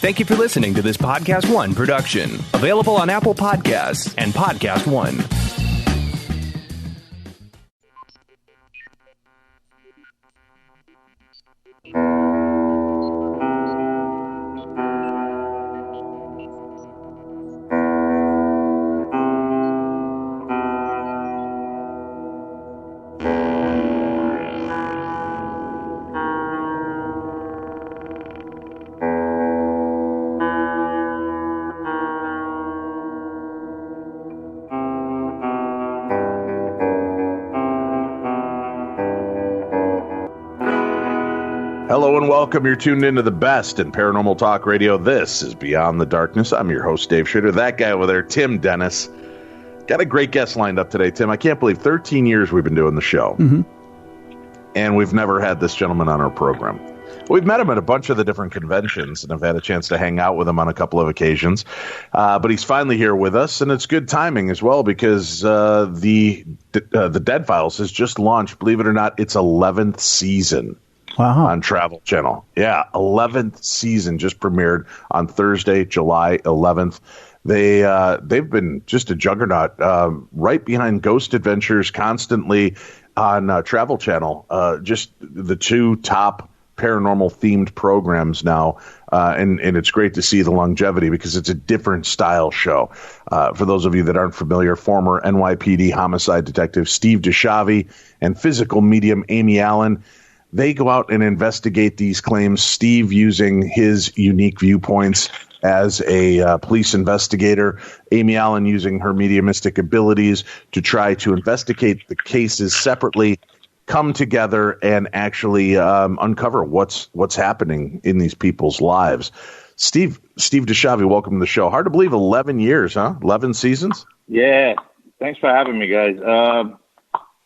Thank you for listening to this Podcast One production, available on Apple Podcasts and Podcast One. Hello and welcome. You're tuned into the best in paranormal talk radio. This is Beyond the Darkness. I'm your host, Dave Schrader. That guy over there, Tim Dennis. Got a great guest lined up today, Tim. I can't believe 13 years we've been doing the show. And we've never had this gentleman on our program. We've met him at a bunch of the different conventions, and I've had a chance to hang out with him on a couple of occasions. But he's finally here with us, and it's good timing as well because the Dead Files has just launched, believe it or not, its 11th season. Wow. On Travel Channel. Yeah, 11th season just premiered on Thursday, July 11th. They've been just a juggernaut, right behind Ghost Adventures, constantly on Travel Channel. Just the two top paranormal themed programs now, and it's great to see the longevity because it's a different style show. For those of you that aren't familiar, former NYPD homicide detective Steve DiSchiavi and physical medium Amy Allan, they go out and investigate these claims. Steve using his unique viewpoints as a police investigator. Amy Allan using her mediumistic abilities to try to investigate the cases separately, come together, and actually uncover what's happening in these people's lives. Steve DiSchiavi, welcome to the show. Hard to believe 11 years, huh? 11 seasons? Yeah. Thanks for having me, guys.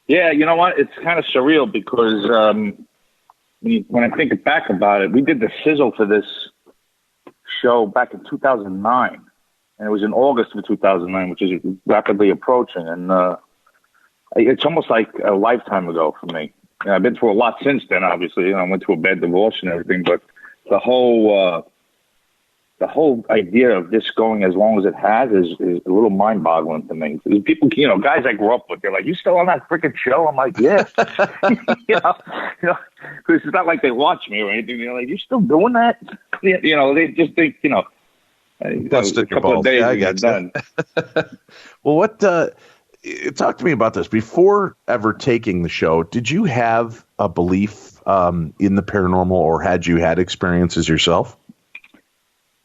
Yeah, you know what? It's kind of surreal because when I think back about it, we did the sizzle for this show back in 2009, and it was in August of 2009, which is rapidly approaching, and it's almost like a lifetime ago for me. And I've been through a lot since then, obviously. I went through a bad divorce and everything, but the whole idea of this going as long as it has is a little mind-boggling to me. People, guys I grew up with, they're like, "You still on that freaking show?" I'm like, "Yeah." Because it's not like they watch me or anything. They're like, "You still doing that?" They just think, Busted a couple of days, I got done. Well, talk to me about this. Before ever taking the show, did you have a belief in the paranormal, or had you had experiences yourself?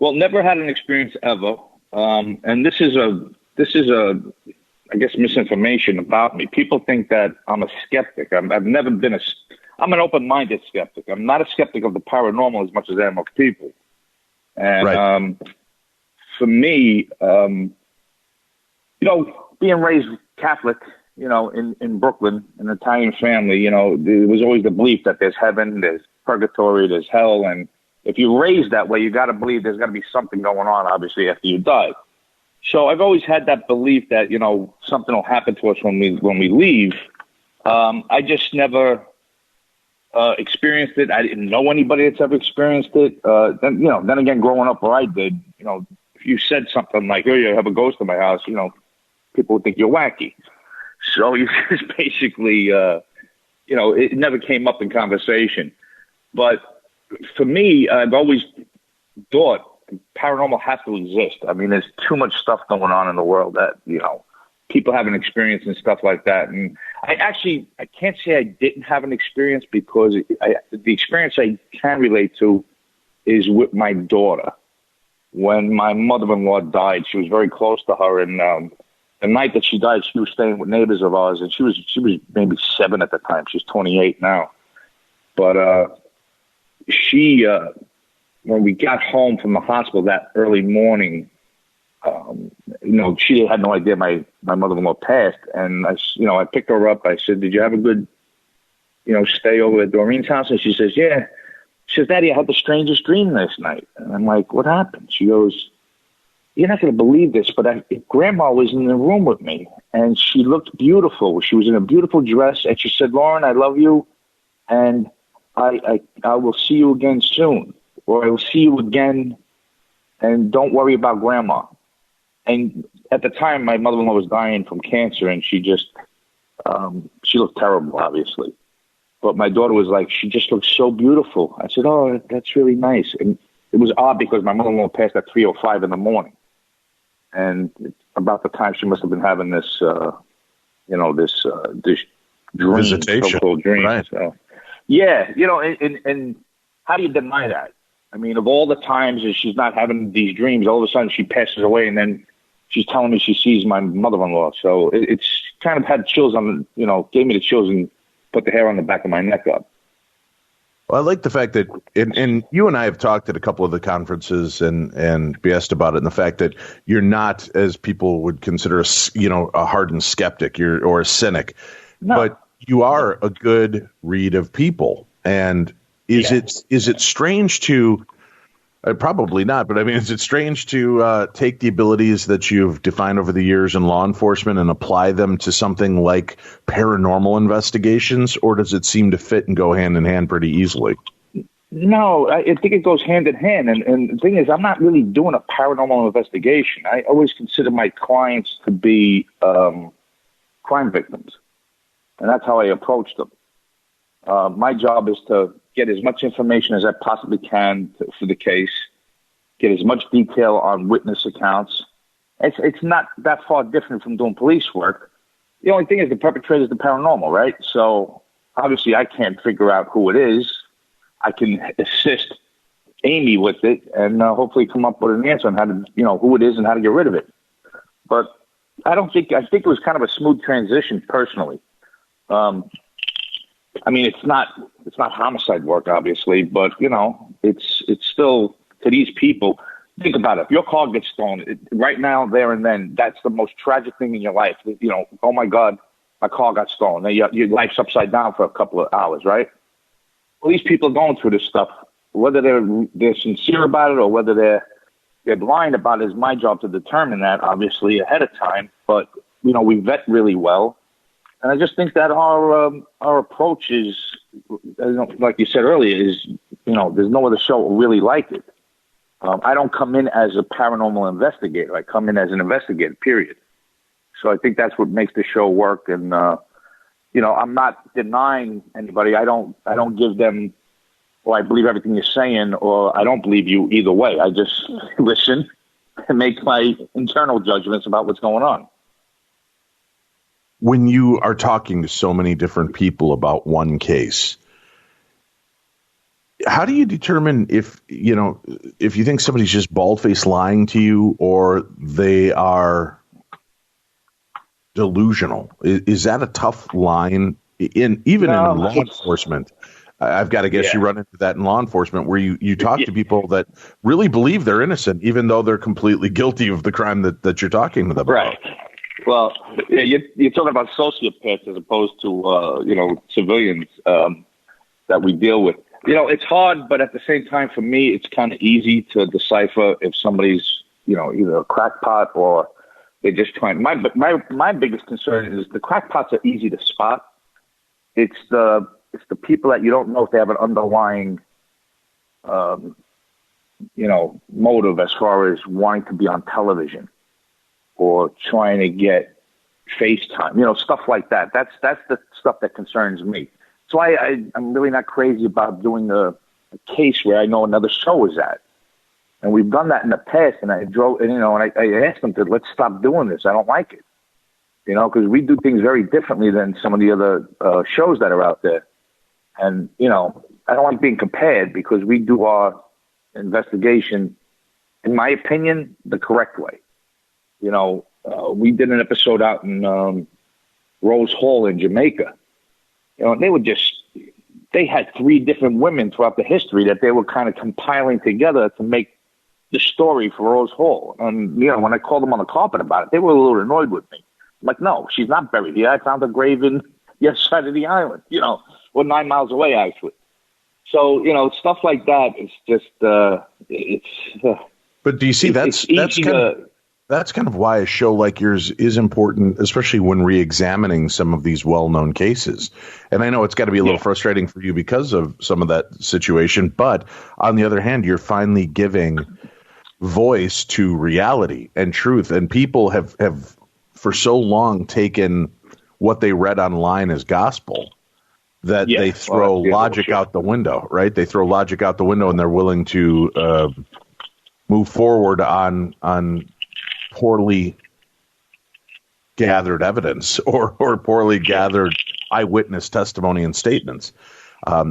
Well, never had an experience ever. And this is I guess, misinformation about me. People think that I'm a skeptic. I've never been I'm an open-minded skeptic. I'm not a skeptic of the paranormal as much as I am of people. And right. For me, being raised Catholic, in Brooklyn, an Italian family, there was always the belief that there's heaven, there's purgatory, there's hell, and if you're raised that way, you got to believe there's got to be something going on, obviously, after you die. So I've always had that belief that, something will happen to us when we leave. I just never experienced it. I didn't know anybody that's ever experienced it. Then again, growing up where I did, if you said something like, "Oh, you have a ghost in my house," people would think you're wacky. So you just basically, it never came up in conversation. But for me, I've always thought paranormal has to exist. I mean, there's too much stuff going on in the world that, people have an experience and stuff like that. And I can't say I didn't have an experience because the experience I can relate to is with my daughter. When my mother-in-law died, she was very close to her. And the night that she died, she was staying with neighbors of ours. And she was maybe 7 at the time. She's 28 now. But she, when we got home from the hospital that early morning, she had no idea my mother-in-law passed. And I picked her up. I said, "Did you have a good, stay over at Doreen's house?" And she says, "Yeah." She says, "Daddy, I had the strangest dream last night." And I'm like, "What happened?" She goes, "You're not going to believe this, but Grandma was in the room with me, and she looked beautiful. She was in a beautiful dress, and she said, 'Lauren, I love you, and I will see you again soon, or I will see you again and don't worry about grandma. And at the time, my mother-in-law was dying from cancer, and she just, she looked terrible, obviously. But my daughter was like, she just looks so beautiful. I said, oh, that's really nice. And it was odd because my mother-in-law passed at 3:05 in the morning. And about the time she must have been having this, this dream, visitation, so-called dream. Right. So, yeah, and how do you deny that? I mean, of all the times that she's not having these dreams, all of a sudden she passes away, and then she's telling me she sees my mother-in-law. So it's kind of had chills on, gave me the chills and put the hair on the back of my neck up. Well, I like the fact that, and you and I have talked at a couple of the conferences and BS'd about it, and the fact that you're not, as people would consider, a hardened skeptic or a cynic, but you are a good read of people. And is it strange to, probably not, but I mean, is it strange to take the abilities that you've defined over the years in law enforcement and apply them to something like paranormal investigations, or does it seem to fit and go hand in hand pretty easily? No, I think it goes hand in hand. And the thing is, I'm not really doing a paranormal investigation. I always consider my clients to be crime victims, and that's how I approach them. My job is to get as much information as I possibly can for the case, get as much detail on witness accounts. It's not that far different from doing police work. The only thing is the perpetrator is the paranormal, right? So obviously I can't figure out who it is. I can assist Amy with it and hopefully come up with an answer on how to, who it is and how to get rid of it. But I think it was kind of a smooth transition personally. I mean, it's not homicide work, obviously, but it's still, to these people. Think about it. If your car gets stolen right now, there and then, that's the most tragic thing in your life. Oh my God, my car got stolen. Your life's upside down for a couple of hours, right? Well, these people are going through this stuff, whether they're sincere about it or whether they're blind about it. Is my job to determine that, obviously, ahead of time. But we vet really well. And I just think that our approach is, like you said earlier, is, there's no other show really like it. I don't come in as a paranormal investigator. I come in as an investigator, period. So I think that's what makes the show work. And, I'm not denying anybody. I don't give them, I believe everything you're saying, or I don't believe you either way. I just listen and make my internal judgments about what's going on. When you are talking to so many different people about one case, how do you determine if you think somebody's just bald-faced lying to you or they are delusional? Is that a tough line in law enforcement? I've got to guess you run into that in law enforcement where you talk to people that really believe they're innocent, even though they're completely guilty of the crime that you're talking to them about. Right. Well, you're talking about sociopaths as opposed to, civilians that we deal with. It's hard, but at the same time, for me, it's kind of easy to decipher if somebody's, either a crackpot or they're just trying. My biggest concern is the crackpots are easy to spot. It's the people that you don't know if they have an underlying, motive as far as wanting to be on television or trying to get FaceTime, stuff like that. That's the stuff that concerns me. So I'm really not crazy about doing a case where I know another show is at. And we've done that in the past, and I asked them to, let's stop doing this. I don't like it, because we do things very differently than some of the other shows that are out there. And, I don't like being compared because we do our investigation, in my opinion, the correct way. We did an episode out in Rose Hall in Jamaica. They had 3 different women throughout the history that they were kind of compiling together to make the story for Rose Hall. And, when I called them on the carpet about it, they were a little annoyed with me. I'm like, no, she's not buried here. I found her grave in the other side of the island, or 9 miles away, actually. So, stuff like that is just, but do you see, that's kind of why a show like yours is important, especially when re-examining some of these well-known cases. And I know it's got to be a little frustrating for you because of some of that situation, but on the other hand, you're finally giving voice to reality and truth. And people have for so long taken what they read online as gospel that they throw logic out the window, right? They throw logic out the window, and they're willing to move forward on poorly gathered evidence or poorly gathered eyewitness testimony and statements. I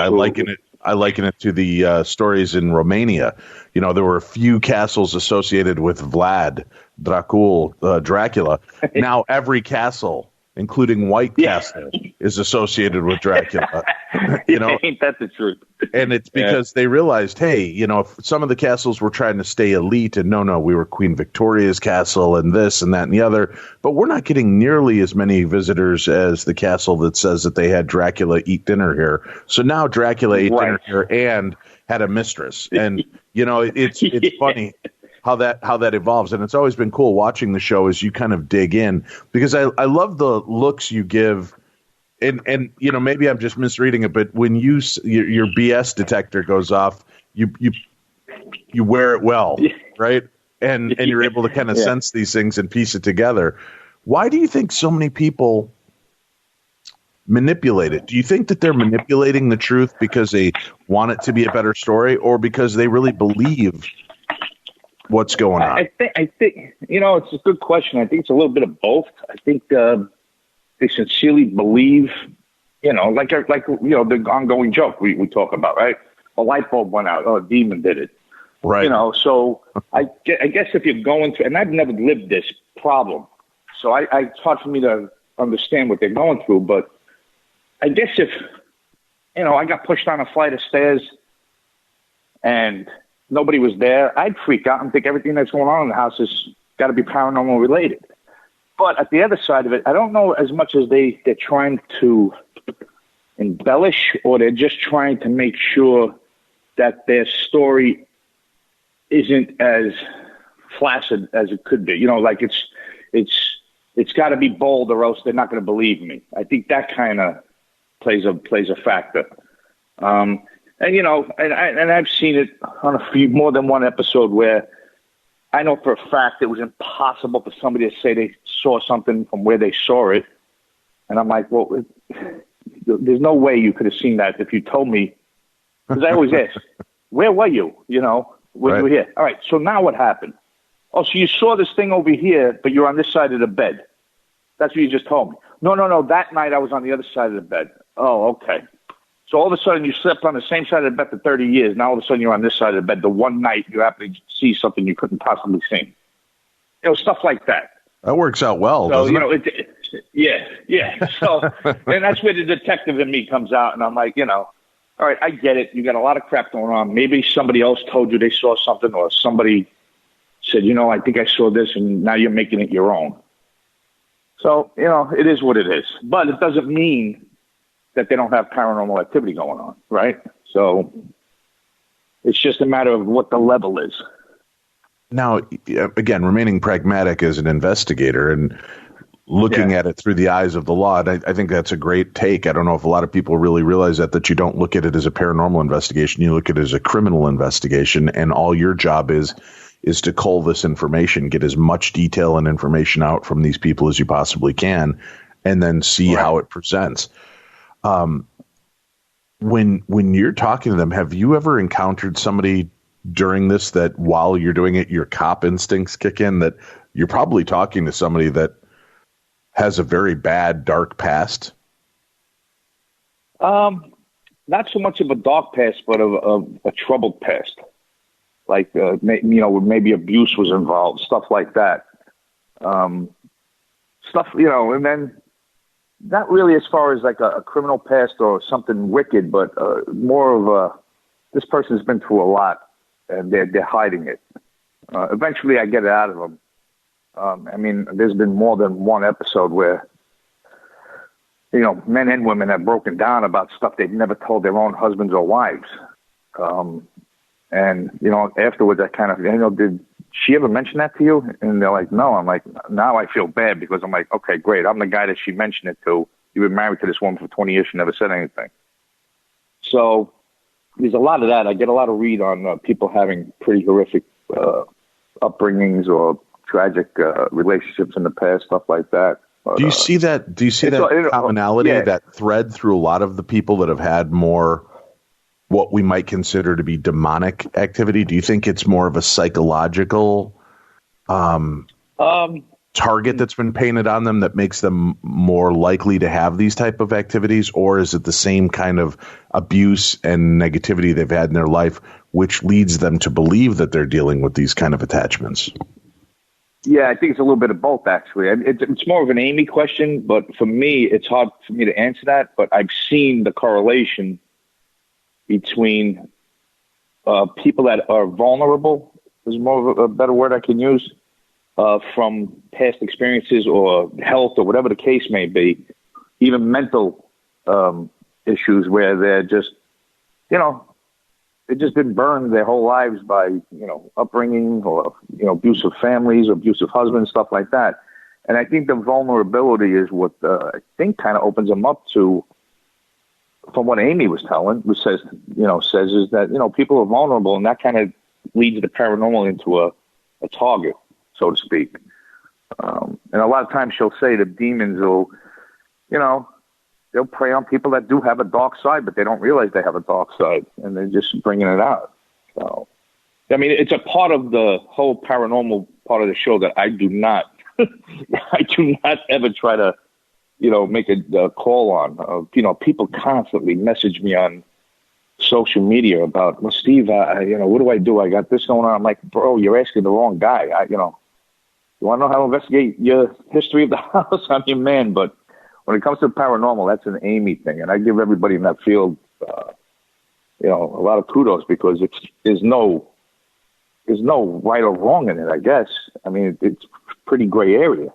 liken it to the stories in Romania. There were a few castles associated with Vlad Dracula. Now every castle, including White Castle, is associated with Dracula. Ain't that the truth? And it's because they realized, hey, if some of the castles were trying to stay elite, and no, we were Queen Victoria's castle and this and that and the other, but we're not getting nearly as many visitors as the castle that says that they had Dracula eat dinner here. So now Dracula ate dinner here and had a mistress. And, it's funny how that evolves. And it's always been cool watching the show as you kind of dig in, because I love the looks you give. And maybe I'm just misreading it, but when your BS detector goes off, you wear it well, right? And you're able to kind of sense these things and piece it together. Why do you think so many people manipulate it? Do you think that they're manipulating the truth because they want it to be a better story, or because they really believe what's going on? I think it's a good question. I think it's a little bit of both. I think they sincerely believe, like the ongoing joke we talk about, right? A light bulb went out. Oh, a demon did it. Right. So I guess if you're going through, and I've never lived this problem, so it's hard for me to understand what they're going through, but I guess if, I got pushed down a flight of stairs and nobody was there, I'd freak out and think everything that's going on in the house has got to be paranormal related. But at the other side of it, I don't know as much as they're trying to embellish, or they're just trying to make sure that their story isn't as flaccid as it could be. Like it's got to be bold, or else they're not going to believe me. I think that kind of plays a factor. And I've seen it on more than one episode where I know for a fact it was impossible for somebody to say they saw something from where they saw it. And I'm like, well, there's no way you could have seen that if you told me. Because I always ask, where were you? When you were here. All right, so now what happened? Oh, so you saw this thing over here, but you're on this side of the bed. That's what you just told me. No. That night I was on the other side of the bed. Oh, okay. So all of a sudden you slept on the same side of the bed for 30 years. Now all of a sudden you're on this side of the bed. The one night you happen to see something you couldn't possibly see. Stuff like that. That works out well, so, doesn't it? Yeah. So, and that's where the detective in me comes out, and I'm like, all right, I get it. You got a lot of crap going on. Maybe somebody else told you they saw something, or somebody said, I think I saw this, and now you're making it your own. So, it is what it is. But it doesn't mean that they don't have paranormal activity going on, right? So it's just a matter of what the level is. Now, again, remaining pragmatic as an investigator and looking at it through the eyes of the law, I think that's a great take. I don't know if a lot of people really realize that you don't look at it as a paranormal investigation. You look at it as a criminal investigation, and all your job is to cull this information, get as much detail and information out from these people as you possibly can, and then see how it presents. When you're talking to them, have you ever encountered somebody during this that while you're doing it, your cop instincts kick in, that you're probably talking to somebody that has a very bad, dark past? Not so much of a dark past, but of a troubled past. Like, maybe abuse was involved, stuff like that. And then not really as far as like a criminal past or something wicked, but more of this person's been through a lot and they're hiding it. Eventually I get it out of them. There's been more than one episode where, men and women have broken down about stuff they've never told their own husbands or wives. Afterwards I kind of, did she ever mention that to you? And they're like, no. I'm like, now I feel bad, because I'm like, okay, great. I'm the guy that she mentioned it to. You've been married to this woman for 20 years. She never said anything. So there's a lot of that. I get a lot of read on people having pretty horrific upbringings or tragic relationships in the past, stuff like that. But, do you see that? Do you see that commonality, that thread through a lot of the people that have had more what we might consider to be demonic activity? Do you think it's more of a psychological target that's been painted on them that makes them more likely to have these type of activities, or is it the same kind of abuse and negativity they've had in their life, which leads them to believe that they're dealing with these kind of attachments? Yeah, I think it's a little bit of both, actually. It's more of an Amy question, but for me, it's hard for me to answer that. But I've seen the correlation between people that are vulnerable, is more of a better word I can use, from past experiences or health or whatever the case may be, even mental issues where they're just, they've just been burned their whole lives by, upbringing or, abusive families or abusive husbands, stuff like that. And I think the vulnerability is what I think kind of opens them up to, from what Amy was telling, which says is that, people are vulnerable, and that kind of leads the paranormal into a target, so to speak. And a lot of times she'll say the demons will, they'll prey on people that do have a dark side, but they don't realize they have a dark side, and they're just bringing it out. So, I mean, it's a part of the whole paranormal part of the show that I do not ever try to, make a call on. People constantly message me on social media about, well, Steve, what do I do? I got this going on. I'm like, bro, you're asking the wrong guy. You want to know how to investigate your history of the house? I'm your man. But when it comes to paranormal, that's an Amy thing. And I give everybody in that field, a lot of kudos, because there's no right or wrong in it, I guess. I mean, it's pretty gray area.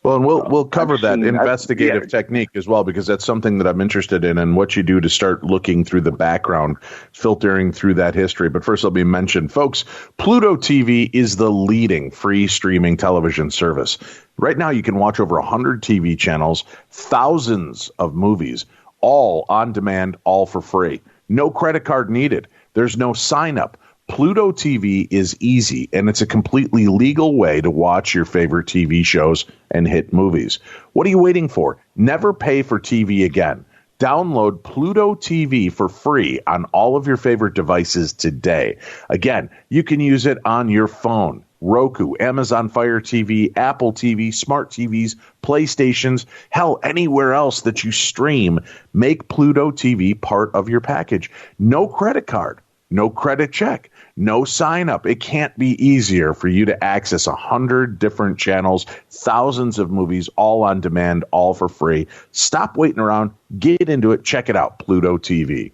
Well, and we'll cover that investigative technique as well, because that's something that I'm interested in, and what you do to start looking through the background, filtering through that history. But first, let me mention, folks, Pluto TV is the leading free streaming television service. Right now, you can watch over 100 TV channels, thousands of movies, all on demand, all for free. No credit card needed. There's no sign up. Pluto TV is easy, and it's a completely legal way to watch your favorite TV shows and hit movies. What are you waiting for? Never pay for TV again. Download Pluto TV for free on all of your favorite devices today. Again, you can use it on your phone, Roku, Amazon Fire TV, Apple TV, smart TVs, PlayStations, hell, anywhere else that you stream. Make Pluto TV part of your package. No credit card. No credit check, no sign up. It can't be easier for you to access 100 different channels, thousands of movies, all on demand, all for free. Stop waiting around. Get into it. Check it out. Pluto TV.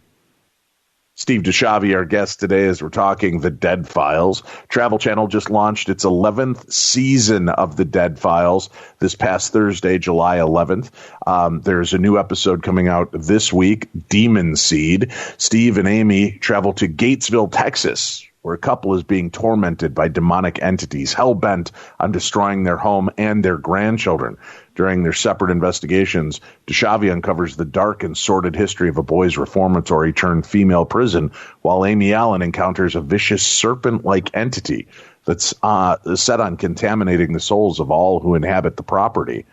Steve DiSchiavi, our guest today, as we're talking The Dead Files. Travel Channel just launched its 11th season of The Dead Files this past Thursday, July 11th. There's a new episode coming out this week, Demon Seed. Steve and Amy travel to Gatesville, Texas, where a couple is being tormented by demonic entities, hell-bent on destroying their home and their grandchildren. During their separate investigations, DiSchiavi uncovers the dark and sordid history of a boys' reformatory turned female prison, while Amy Allan encounters a vicious serpent-like entity that's set on contaminating the souls of all who inhabit the property.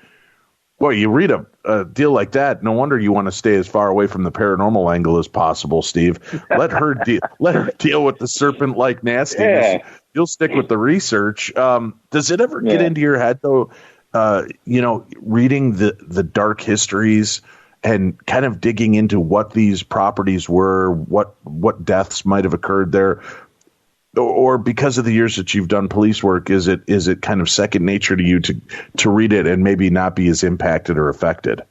Boy, you read a deal like that, no wonder you want to stay as far away from the paranormal angle as possible, Steve. Let her deal with the serpent-like nastiness. Yeah. You'll stick with the research. Does it ever get into your head, though, reading the dark histories and kind of digging into what these properties were, what deaths might have occurred there? Or because of the years that you've done police work, is it kind of second nature to you to read it and maybe not be as impacted or affected?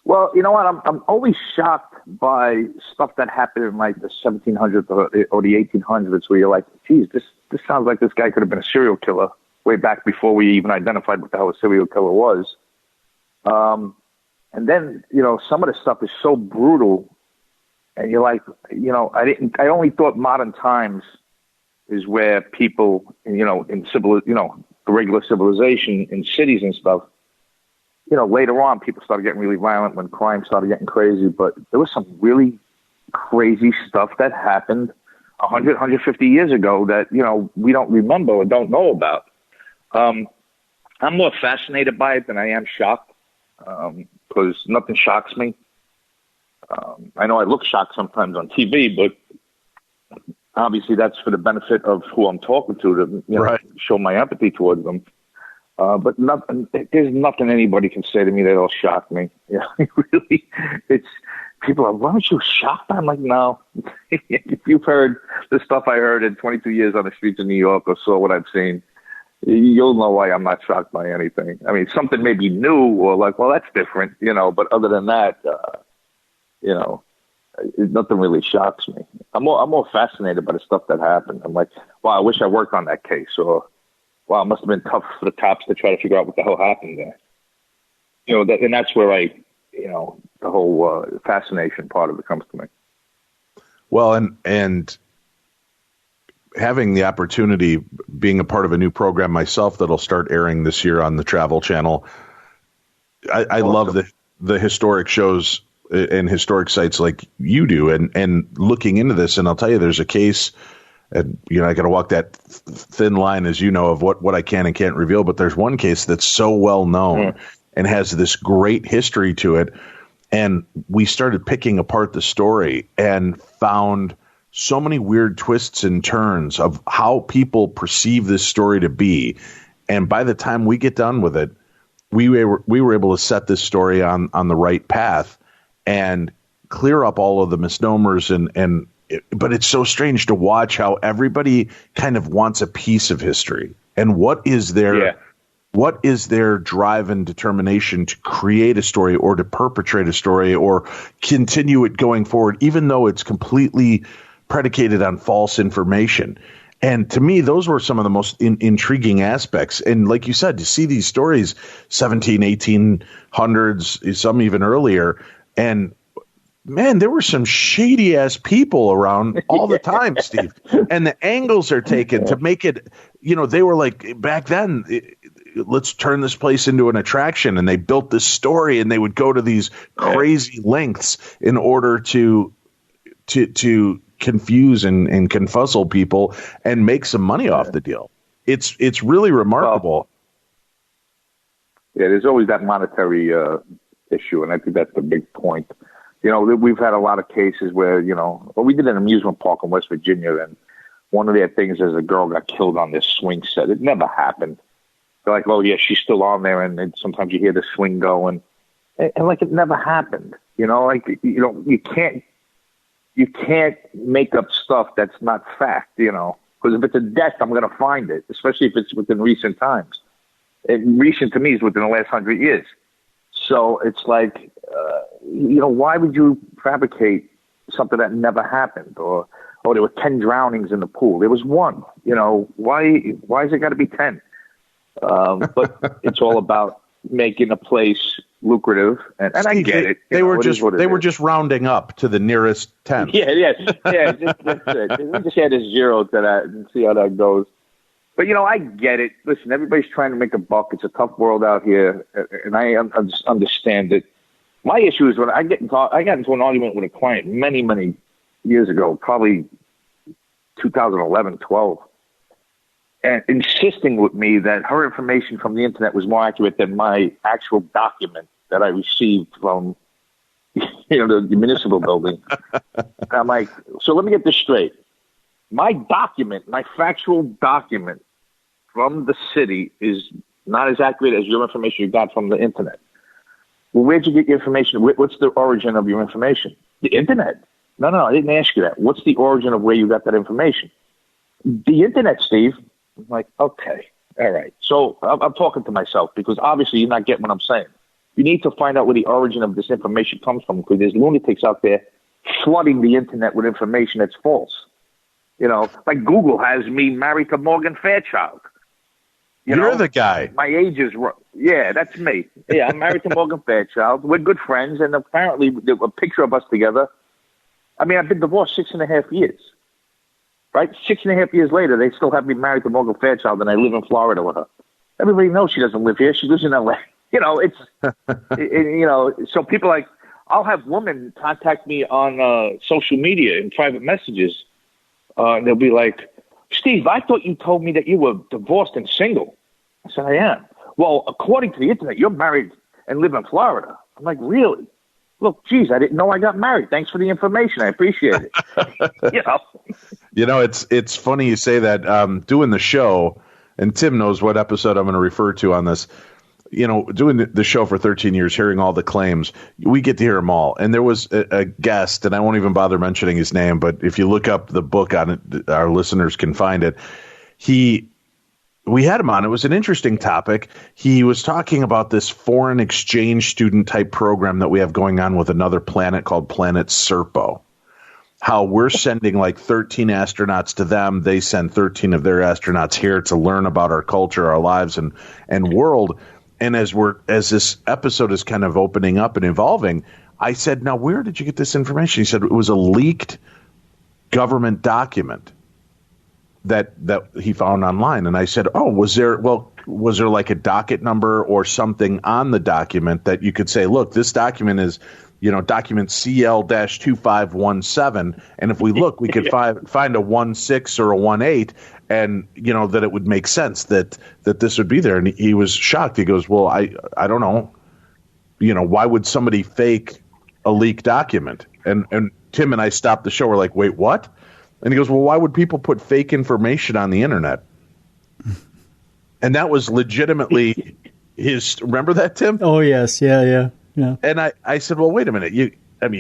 Well, you know what? I'm always shocked by stuff that happened in like the 1700s or the 1800s, where you're like, geez, this sounds like this guy could have been a serial killer way back before we even identified what the hell a serial killer was. And then, some of the stuff is so brutal. And you're like, I only thought modern times is where people, the regular civilization in cities and stuff, later on people started getting really violent when crime started getting crazy. But there was some really crazy stuff that happened 100, 150 years ago that, we don't remember or don't know about. I'm more fascinated by it than I am shocked, because nothing shocks me. I know I look shocked sometimes on TV, but obviously that's for the benefit of who I'm talking to show my empathy towards them. But there's nothing anybody can say to me that'll shock me. Yeah, really, it's people are, why aren't you shocked? I'm like, no. If you've heard the stuff I heard in 22 years on the streets of New York or saw what I've seen, you'll know why I'm not shocked by anything. I mean, something may be new or like, well, that's different, but other than that, nothing really shocks me. I'm more fascinated by the stuff that happened. I'm like, wow, I wish I worked on that case, or wow, it must have been tough for the cops to try to figure out what the hell happened there. And that's where the whole fascination part of it comes to me. Well, and having the opportunity, being a part of a new program myself that'll start airing this year on the Travel Channel, I love the historic shows and historic sites like you do, and looking into this. And I'll tell you, there's a case, and I got to walk that thin line, as you know, of what I can and can't reveal. But there's one case that's so well known and has this great history to it. And we started picking apart the story and found so many weird twists and turns of how people perceive this story to be. And by the time we get done with it, we were able to set this story on the right path and clear up all of the misnomers. But it's so strange to watch how everybody kind of wants a piece of history. And what is their drive and determination to create a story or to perpetrate a story or continue it going forward, even though it's completely predicated on false information. And to me, those were some of the most intriguing aspects. And like you said, to see these stories, 17, 1800s, some even earlier, and man, there were some shady ass people around all the time, Steve. And the angles are taken to make it, they were like, back then, let's turn this place into an attraction. And they built this story, and they would go to these crazy lengths in order to confuse and confuzzle people and make some money off the deal. It's really remarkable. Well, there's always that monetary issue, and I think that's the big point. We've had a lot of cases where, we did an amusement park in West Virginia, and one of their things is a girl got killed on this swing set. It never happened. They're like, oh, yeah, she's still on there, and sometimes you hear the swing going. And like, it never happened. You can't make up stuff that's not fact, because if it's a death, I'm going to find it, especially if it's within recent times. And recent to me is within the last 100 years. So it's like, why would you fabricate something that never happened? Or there were 10 drownings in the pool. There was one. Why is it got to be 10? But it's all about making a place lucrative, and Steve, I get it. They were just rounding up to the nearest 10. Yeah. That's it. We just add a zero to that and see how that goes. But I get it. Listen, everybody's trying to make a buck. It's a tough world out here, and I understand it. My issue is when I got into an argument with a client many, many years ago, probably 2011, 12, and insisting with me that her information from the internet was more accurate than my actual document that I received from, the municipal building. And I'm like, so let me get this straight. My document, my factual document from the city is not as accurate as your information you got from the internet. Well, where'd you get your information? What's the origin of your information? The internet. No, I didn't ask you that. What's the origin of where you got that information? The internet, Steve. I'm like, okay, all right. So I'm talking to myself because obviously you're not getting what I'm saying. You need to find out where the origin of this information comes from, because there's lunatics out there flooding the internet with information that's false. Like Google has me married to Morgan Fairchild. You're the guy. My age is wrong. Yeah, that's me. Yeah, I'm married to Morgan Fairchild. We're good friends, and apparently a picture of us together. I mean, I've been divorced 6.5 years. Right? 6.5 years later, they still have me married to Morgan Fairchild, and I live in Florida with her. Everybody knows she doesn't live here. She lives in L.A. So people like, I'll have women contact me on social media in private messages they'll be like, Steve, I thought you told me that you were divorced and single. I said, I am. Well, according to the internet, you're married and live in Florida. I'm like, really? Look, geez, I didn't know I got married. Thanks for the information. I appreciate it. It's funny you say that. Doing the show, and Tim knows what episode I'm going to refer to on this. Doing the show for 13 years, hearing all the claims, we get to hear them all. And there was a guest, and I won't even bother mentioning his name, but if you look up the book on it, our listeners can find it. We had him on. It was an interesting topic. He was talking about this foreign exchange student type program that we have going on with another planet called Planet Serpo. How we're sending like 13 astronauts to them. They send 13 of their astronauts here to learn about our culture, our lives, and world. And as this episode is kind of opening up and evolving, I said, now, where did you get this information? He said it was a leaked government document that he found online. And I said, oh, was there like a docket number or something on the document that you could say, look, this document is, document CL-2517. And if we look, we could find a 16 or a 18, and, that it would make sense that this would be there. And he was shocked. He goes, well, I don't know. Why would somebody fake a leaked document? And Tim and I stopped the show. We're like, wait, what? And he goes, well, why would people put fake information on the internet? And that was legitimately remember that, Tim? Oh, yes. Yeah. And I said, well, wait a minute. You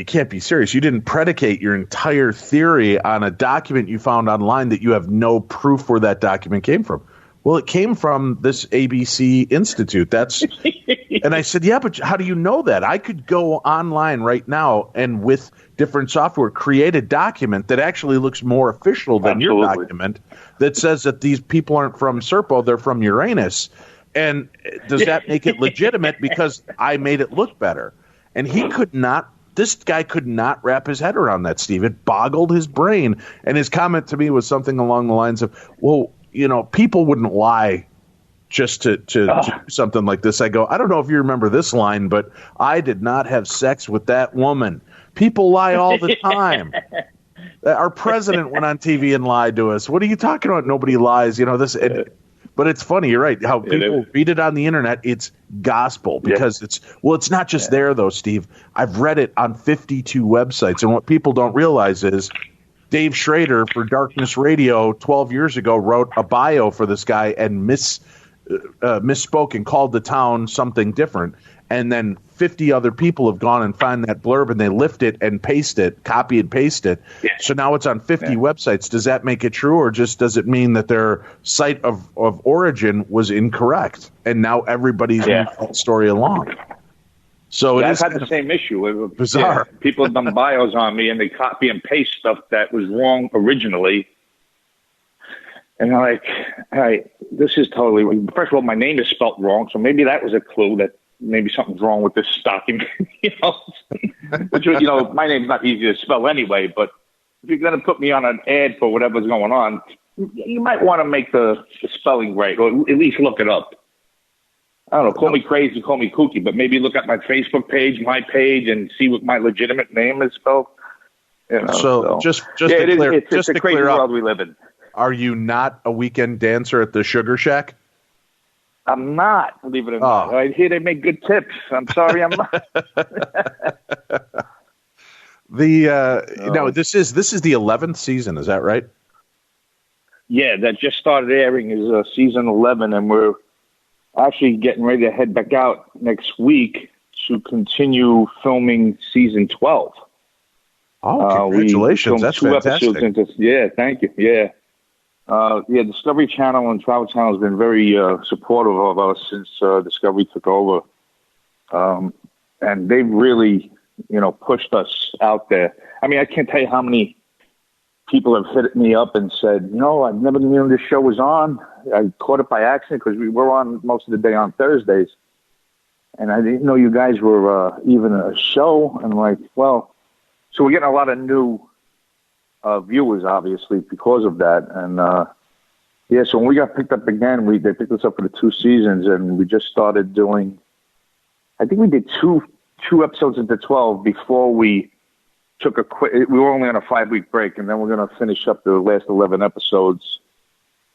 can't be serious. You didn't predicate your entire theory on a document you found online that you have no proof where that document came from. Well, it came from this ABC Institute. And I said, yeah, but how do you know that? I could go online right now and with different software create a document that actually looks more official than your document that says that these people aren't from Serpo, they're from Uranus. And does that make it legitimate because I made it look better? And this guy could not wrap his head around that, Steve. It boggled his brain. And his comment to me was something along the lines of, well, people wouldn't lie just to do something like this. I go, I don't know if you remember this line, but I did not have sex with that woman. People lie all the time. Our president went on TV and lied to us. What are you talking about? Nobody lies. But it's funny. You're right. How people read it on the internet, it's gospel because it's not just there though, Steve. I've read it on 52 websites. And what people don't realize is Dave Schrader for Darkness Radio 12 years ago wrote a bio for this guy and misspoke and called the town something different. And then 50 other people have gone and found that blurb and they lift it and paste it, copy and paste it. Yeah. So now it's on 50 websites. Does that make it true, or just does it mean that their site of origin was incorrect? And now everybody's moving that story along. So I've had the same issue. It was bizarre. Yeah, people have done bios on me and they copy and paste stuff that was wrong originally. And I'm like, all right, this is totally, first of all, my name is spelt wrong. So maybe that was a clue that maybe something's wrong with this document. Which, my name's not easy to spell anyway, but if you're going to put me on an ad for whatever's going on, you might want to make the spelling right, or at least look it up. I don't know, call me crazy, call me kooky, but maybe look at my Facebook page, my page, and see what my legitimate name is spelled. So just to clear, it's a crazy world we live in. Are you not a weekend dancer at the Sugar Shack? I'm not, believe it or not. I hear they make good tips. I'm sorry, I'm not. This is the 11th season. Is that right? Yeah, that just started airing is season 11, and we're actually getting ready to head back out next week to continue filming season 12. Oh, congratulations! That's fantastic. Thank you. Yeah. Discovery Channel and Travel Channel has been very supportive of us since Discovery took over. And they've really, pushed us out there. I mean, I can't tell you how many people have hit me up and said, I've never known this show was on. I caught it by accident because we were on most of the day on Thursdays. And I didn't know you guys were even a show. And I'm like, well, so we're getting a lot of new viewers, obviously, because of that. And, so when we got picked up again, they picked us up for the 2 seasons, and we just started doing, I think we did two episodes into 12 before we we were only on a 5-week break, and then we're going to finish up the last 11 episodes.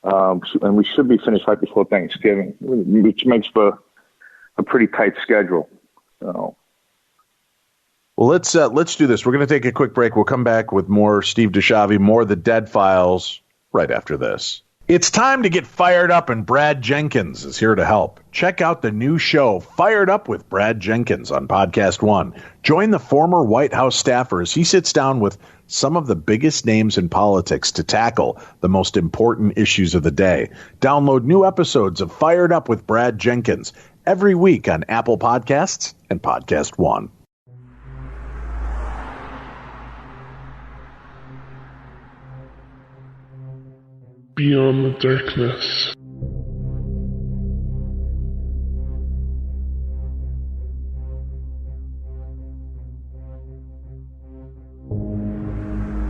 And we should be finished right before Thanksgiving, which makes for a pretty tight schedule. So. Well, let's do this. We're going to take a quick break. We'll come back with more Steve DiSchiavi, more The Dead Files right after this. It's time to get fired up, and Brad Jenkins is here to help. Check out the new show, Fired Up with Brad Jenkins, on Podcast One. Join the former White House staffer as he sits down with some of the biggest names in politics to tackle the most important issues of the day. Download new episodes of Fired Up with Brad Jenkins every week on Apple Podcasts and Podcast One. Beyond the darkness.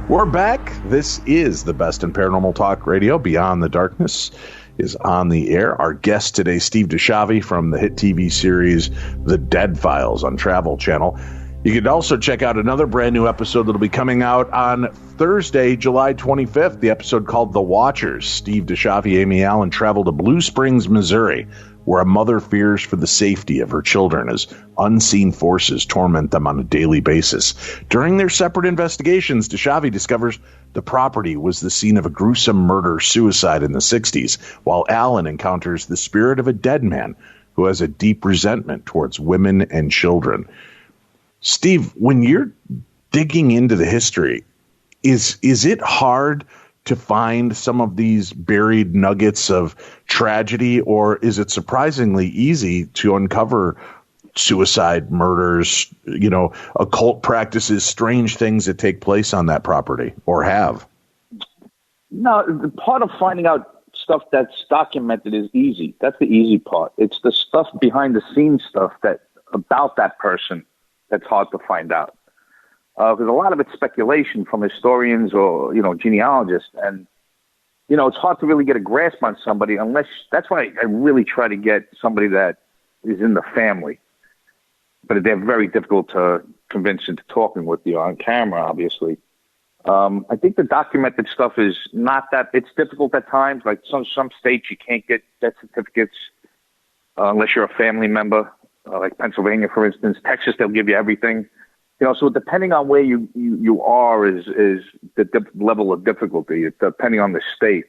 We're back. This is the best in paranormal talk radio. Beyond the Darkness is on the air. Our guest today, Steve DiSchiavi from the hit TV series The Dead Files on Travel Channel. You can also check out another brand new episode that'll be coming out on Thursday, July 25th, the episode called The Watchers. Steve DiSchiavi, Amy Allan travel to Blue Springs, Missouri, where a mother fears for the safety of her children as unseen forces torment them on a daily basis. During their separate investigations, DiSchiavi discovers the property was the scene of a gruesome murder-suicide in the 60s, while Allan encounters the spirit of a dead man who has a deep resentment towards women and children. Steve, when you're digging into the history, is it hard to find some of these buried nuggets of tragedy, or is it surprisingly easy to uncover suicide, murders, occult practices, strange things that take place on that property or have? No, the part of finding out stuff that's documented is easy. That's the easy part. It's the stuff behind the scenes stuff about that person that's hard to find out. Because a lot of it's speculation from historians or, genealogists. And, it's hard to really get a grasp on somebody unless, that's why I really try to get somebody that is in the family. But they're very difficult to convince into talking with you on camera, obviously. I think the documented stuff is not that, it's difficult at times. Like some states you can't get death certificates unless you're a family member. Like Pennsylvania, for instance. Texas, they'll give you everything. So depending on where you are is the level of difficulty, depending on the state.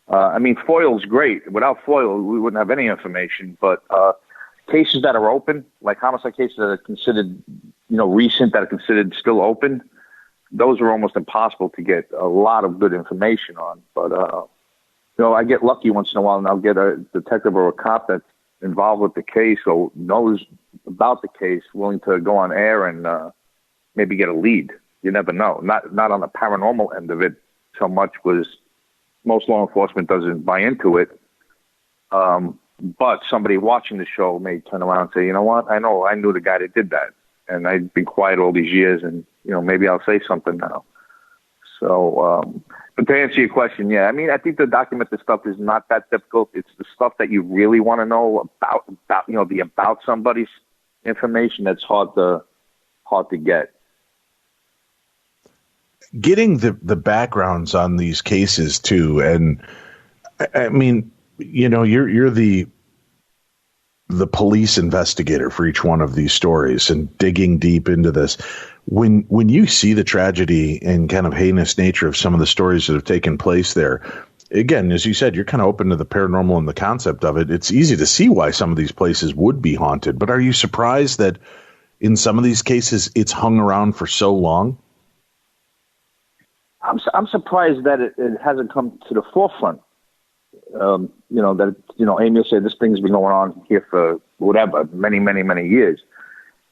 FOIL's great. Without FOIL, we wouldn't have any information. But cases that are open, like homicide cases that are considered, recent, that are considered still open, those are almost impossible to get a lot of good information on. But, I get lucky once in a while, and I'll get a detective or a cop that's involved with the case or knows about the case, willing to go on air and maybe get a lead. You never know. Not on the paranormal end of it so much, was most law enforcement doesn't buy into it. But somebody watching the show may turn around and say, you know what, I knew the guy that did that, and I've been quiet all these years, and maybe I'll say something now. So, but to answer your question, yeah, I think the documented stuff is not that difficult. It's the stuff that you really want to know about about somebody's information that's hard to get. Getting the backgrounds on these cases too, and you're the police investigator for each one of these stories and digging deep into this. When you see the tragedy and kind of heinous nature of some of the stories that have taken place there, again, as you said, you're kind of open to the paranormal and the concept of it. It's easy to see why some of these places would be haunted. But are you surprised that in some of these cases it's hung around for so long? I'm surprised that it hasn't come to the forefront. Amy will say this thing's been going on here for whatever, many, many, many years.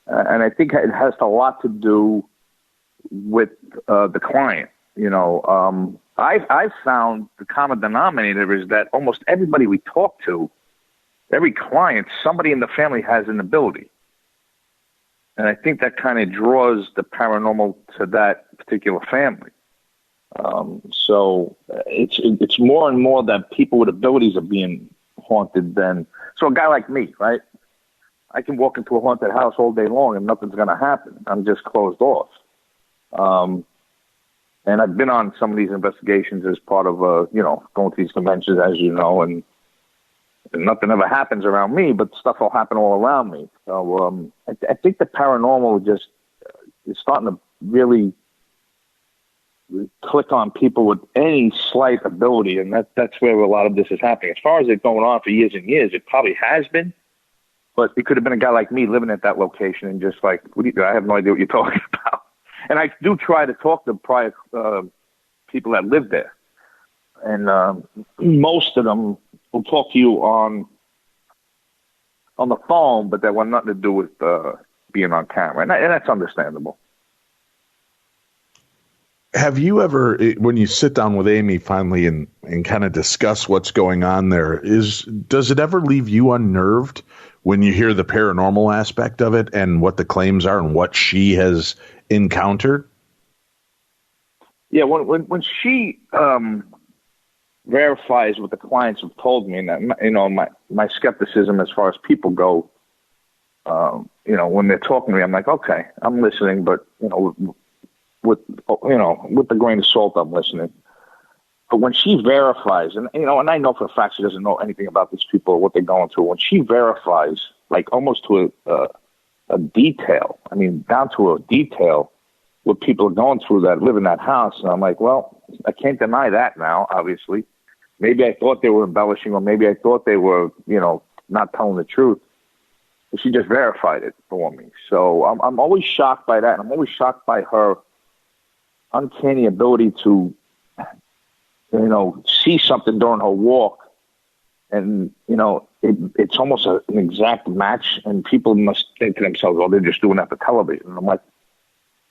And I think it has a lot to do with the client. I've found the common denominator is that almost everybody we talk to, every client, somebody in the family has an ability. And I think that kind of draws the paranormal to that particular family. So it's more and more that people with abilities are being haunted than, so a guy like me, right? I can walk into a haunted house all day long and nothing's going to happen. I'm just closed off. And I've been on some of these investigations as part of, going to these conventions, as you know, and nothing ever happens around me, but stuff will happen all around me. So I think the paranormal just is starting to really click on people with any slight ability, and that's where a lot of this is happening. As far as it going on for years and years, it probably has been, but it could have been a guy like me living at that location and just like, I have no idea what you're talking about. And I do try to talk to prior people that live there, and most of them will talk to you on the phone, but that want nothing to do with being on camera, and that's understandable. Have you ever, when you sit down with Amy finally and kind of discuss what's going on there, does it ever leave you unnerved when you hear the paranormal aspect of it and what the claims are and what she has encountered? Yeah, when she verifies what the clients have told me, and that, my skepticism as far as people go, when they're talking to me, I'm like, okay, I'm listening, but with the grain of salt, I'm listening. But when she verifies, and I know for a fact she doesn't know anything about these people or what they're going through. When she verifies, like almost to a detail, I mean, down to a detail, what people are going through that live in that house, and I'm like, well, I can't deny that now. Obviously, maybe I thought they were embellishing, or maybe I thought they were, not telling the truth. But she just verified it for me. So I'm always shocked by that, and I'm always shocked by her uncanny ability to, see something during her walk, and it's almost an exact match, and people must think to themselves, "Oh, they're just doing that for television." And I'm like,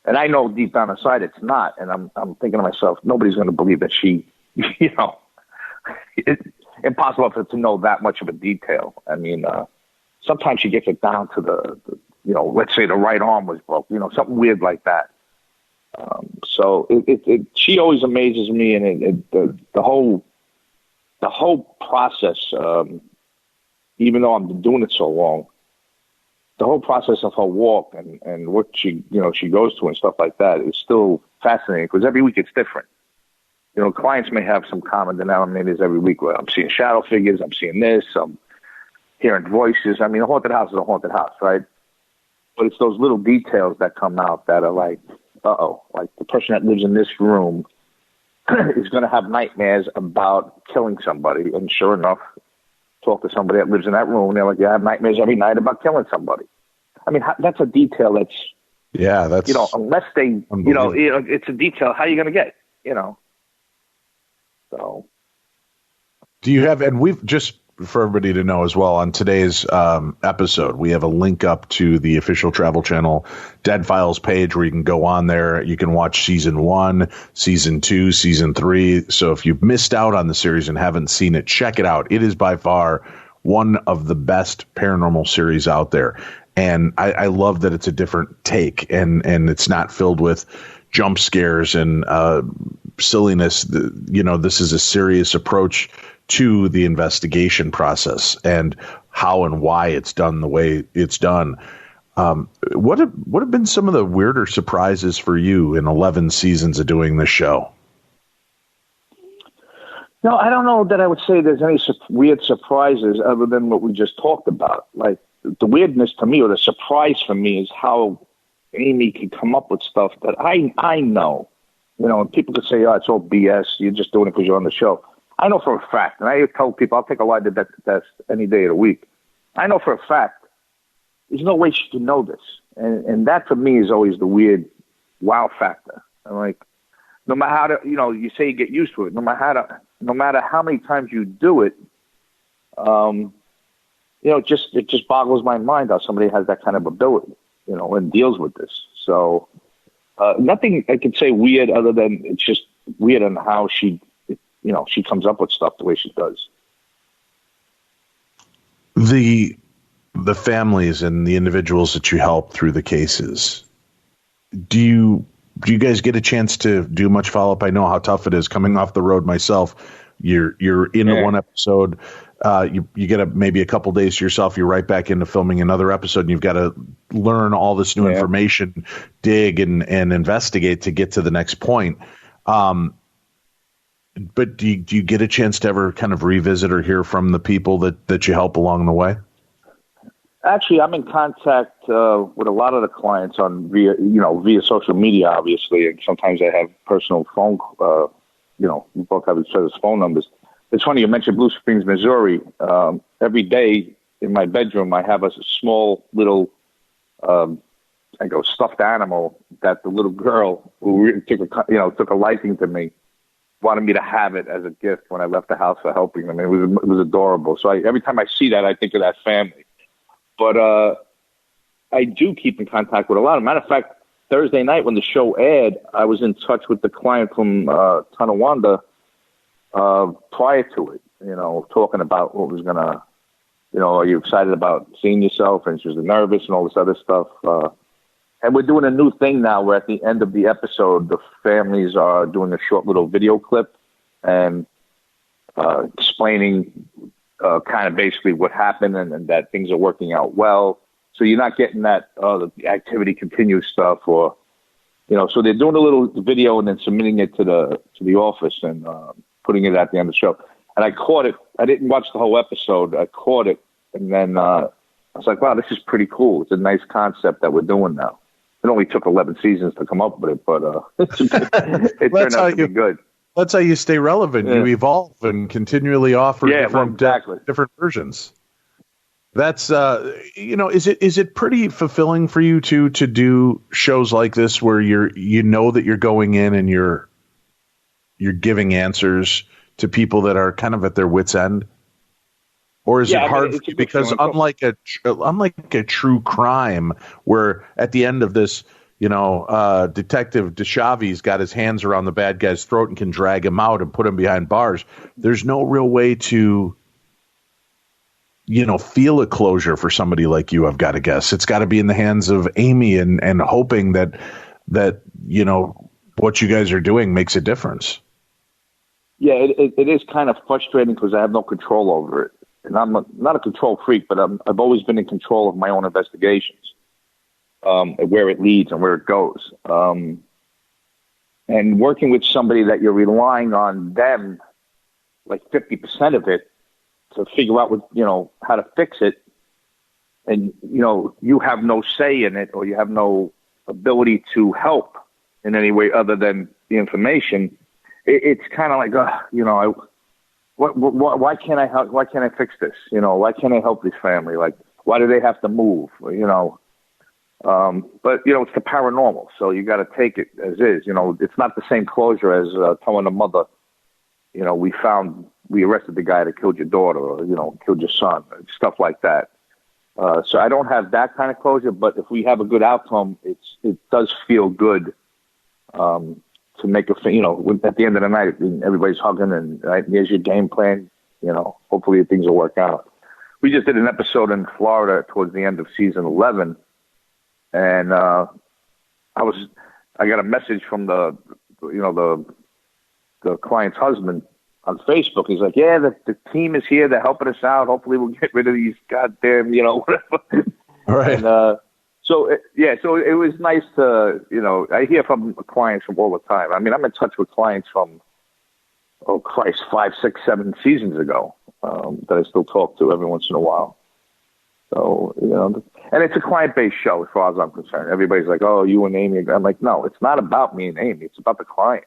and I know deep down inside it's not, and I'm thinking to myself, nobody's going to believe that she, it's impossible for her to know that much of a detail. I mean, sometimes she gets it down to the let's say the right arm was broke, something weird like that. So she always amazes me, and the whole process, even though I'm doing it so long, the whole process of her walk and what she goes through and stuff like that is still fascinating, because every week it's different. Clients may have some common denominators every week where I'm seeing shadow figures, I'm seeing this, I'm hearing voices. I mean, a haunted house is a haunted house, right? But it's those little details that come out that are like, like the person that lives in this room is going to have nightmares about killing somebody. And sure enough, talk to somebody that lives in that room, and they're like, I have nightmares every night about killing somebody. I mean, that's a detail that's, unless they, it's a detail, how are you going to get it, So. Do you have, and we've just, for everybody to know as well, on today's episode, we have a link up to the official Travel Channel Dead Files page where you can go on there. You can watch season 1, season 2, season 3. So if you've missed out on the series and haven't seen it, check it out. It is by far one of the best paranormal series out there. And I love that it's a different take, and it's not filled with jump scares and silliness. This is a serious approach to the investigation process and how and why it's done the way it's done. What have been some of the weirder surprises for you in 11 seasons of doing this show? No, I don't know that I would say there's any weird surprises other than what we just talked about. Like, the weirdness to me, or the surprise for me, is how Amy can come up with stuff that I know. And people could say, it's all BS, you're just doing it because you're on the show. I know for a fact, and I tell people I'll take a lie detector test any day of the week. I know for a fact there's no way she can know this. And that for me is always the weird wow factor. I'm like, no matter how to, you say you get used to it, no matter how many times you do it, it just boggles my mind how somebody has that kind of ability, and deals with this. So nothing I could say weird other than it's just weird on how she comes up with stuff the way she does. The families and the individuals that you help through the cases, do you guys get a chance to do much follow-up? I know how tough it is coming off the road myself. You're in one episode you get maybe a couple days to yourself. You're right back into filming another episode, and you've got to learn all this new information, dig and investigate to get to the next point. But do you get a chance to ever kind of revisit or hear from the people that you help along the way? Actually, I'm in contact with a lot of the clients via social media, obviously, and sometimes I have personal phone. We both have each other's phone numbers. It's funny you mentioned Blue Springs, Missouri. Every day in my bedroom, I have a small little, stuffed animal that the little girl who really took a liking to me wanted me to have it as a gift when I left the house for helping them. It was adorable. So every time I see that, I think of that family. But I do keep in contact with a lot of them. Matter of fact, Thursday night when the show aired, I was in touch with the client from Tonawanda prior to it, talking about what was going to, are you excited about seeing yourself? And she was nervous and all this other stuff. And we're doing a new thing now where at the end of the episode, the families are doing a short little video clip and explaining kind of basically what happened and that things are working out well. So you're not getting that the activity continues stuff so they're doing a little video and then submitting it to the office and putting it at the end of the show. And I caught it. I didn't watch the whole episode. I caught it. And then I was like, wow, this is pretty cool. It's a nice concept that we're doing now. It only took 11 seasons to come up with it, but it turned out to be good. That's how you stay relevant. Yeah. You evolve and continually offer different versions. That's is it pretty fulfilling for you to do shows like this where that you're going in and you're giving answers to people that are kind of at their wit's end? Or is it hard for you because unlike a true crime where at the end of this, Detective DiSchiavi's got his hands around the bad guy's throat and can drag him out and put him behind bars. There's no real way to, feel a closure for somebody like you, I've got to guess. It's got to be in the hands of Amy and hoping that what you guys are doing makes a difference. Yeah, it is kind of frustrating because I have no control over it. And I'm not a control freak, but I've always been in control of my own investigations, where it leads and where it goes. And working with somebody that you're relying on them, like 50% of it, to figure out how to fix it, and you have no say in it, or you have no ability to help in any way other than the information. It's kind of like, why can't I help? Why can't I fix this? Why can't I help this family? Like, why do they have to move? But it's the paranormal, so you got to take it as is. It's not the same closure as telling a mother, we arrested the guy that killed your daughter, or killed your son, stuff like that. So I don't have that kind of closure, but if we have a good outcome, it does feel good. To make at the end of the night, everybody's hugging and here's your game plan. Hopefully things will work out. We just did an episode in Florida towards the end of season 11, and I got a message from the client's husband on Facebook. He's like, yeah, the team is here. They're helping us out. Hopefully we'll get rid of these goddamn, whatever. All right. And, So it was nice to, I hear from clients from all the time. I mean, I'm in touch with clients from, 5, 6, 7 seasons ago that I still talk to every once in a while. So, and it's a client-based show as far as I'm concerned. Everybody's like, oh, you and Amy. I'm like, no, it's not about me and Amy. It's about the client.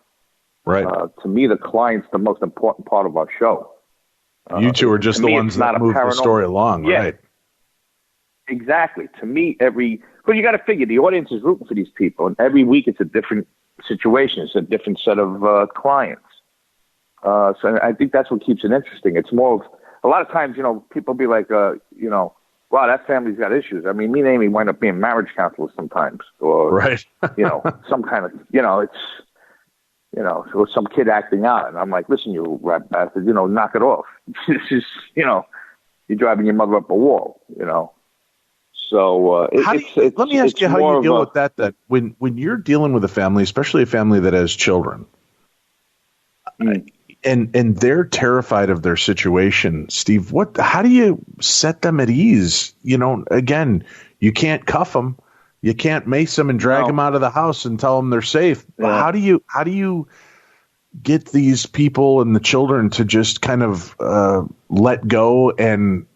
Right. To me, the client's the most important part of our show. You two are just the ones that move the story along, right? Exactly. To me, but you got to figure the audience is rooting for these people, and every week it's a different situation. It's a different set of clients. So I think that's what keeps it interesting. It's more of a lot of times, people be like, wow, that family's got issues. I mean, me and Amy wind up being marriage counselors sometimes, or right. Some kind of, it's, or some kid acting out, and I'm like, listen, you rat bastard, knock it off. This is, you're driving your mother up a wall, So let me ask you how you deal with that. That when you're dealing with a family, especially a family that has children, And they're terrified of their situation. Steve, how do you set them at ease? Again, you can't cuff them. You can't mace them and drag them out of the house and tell them they're safe. Yeah. How do you get these people and the children to just kind of let go and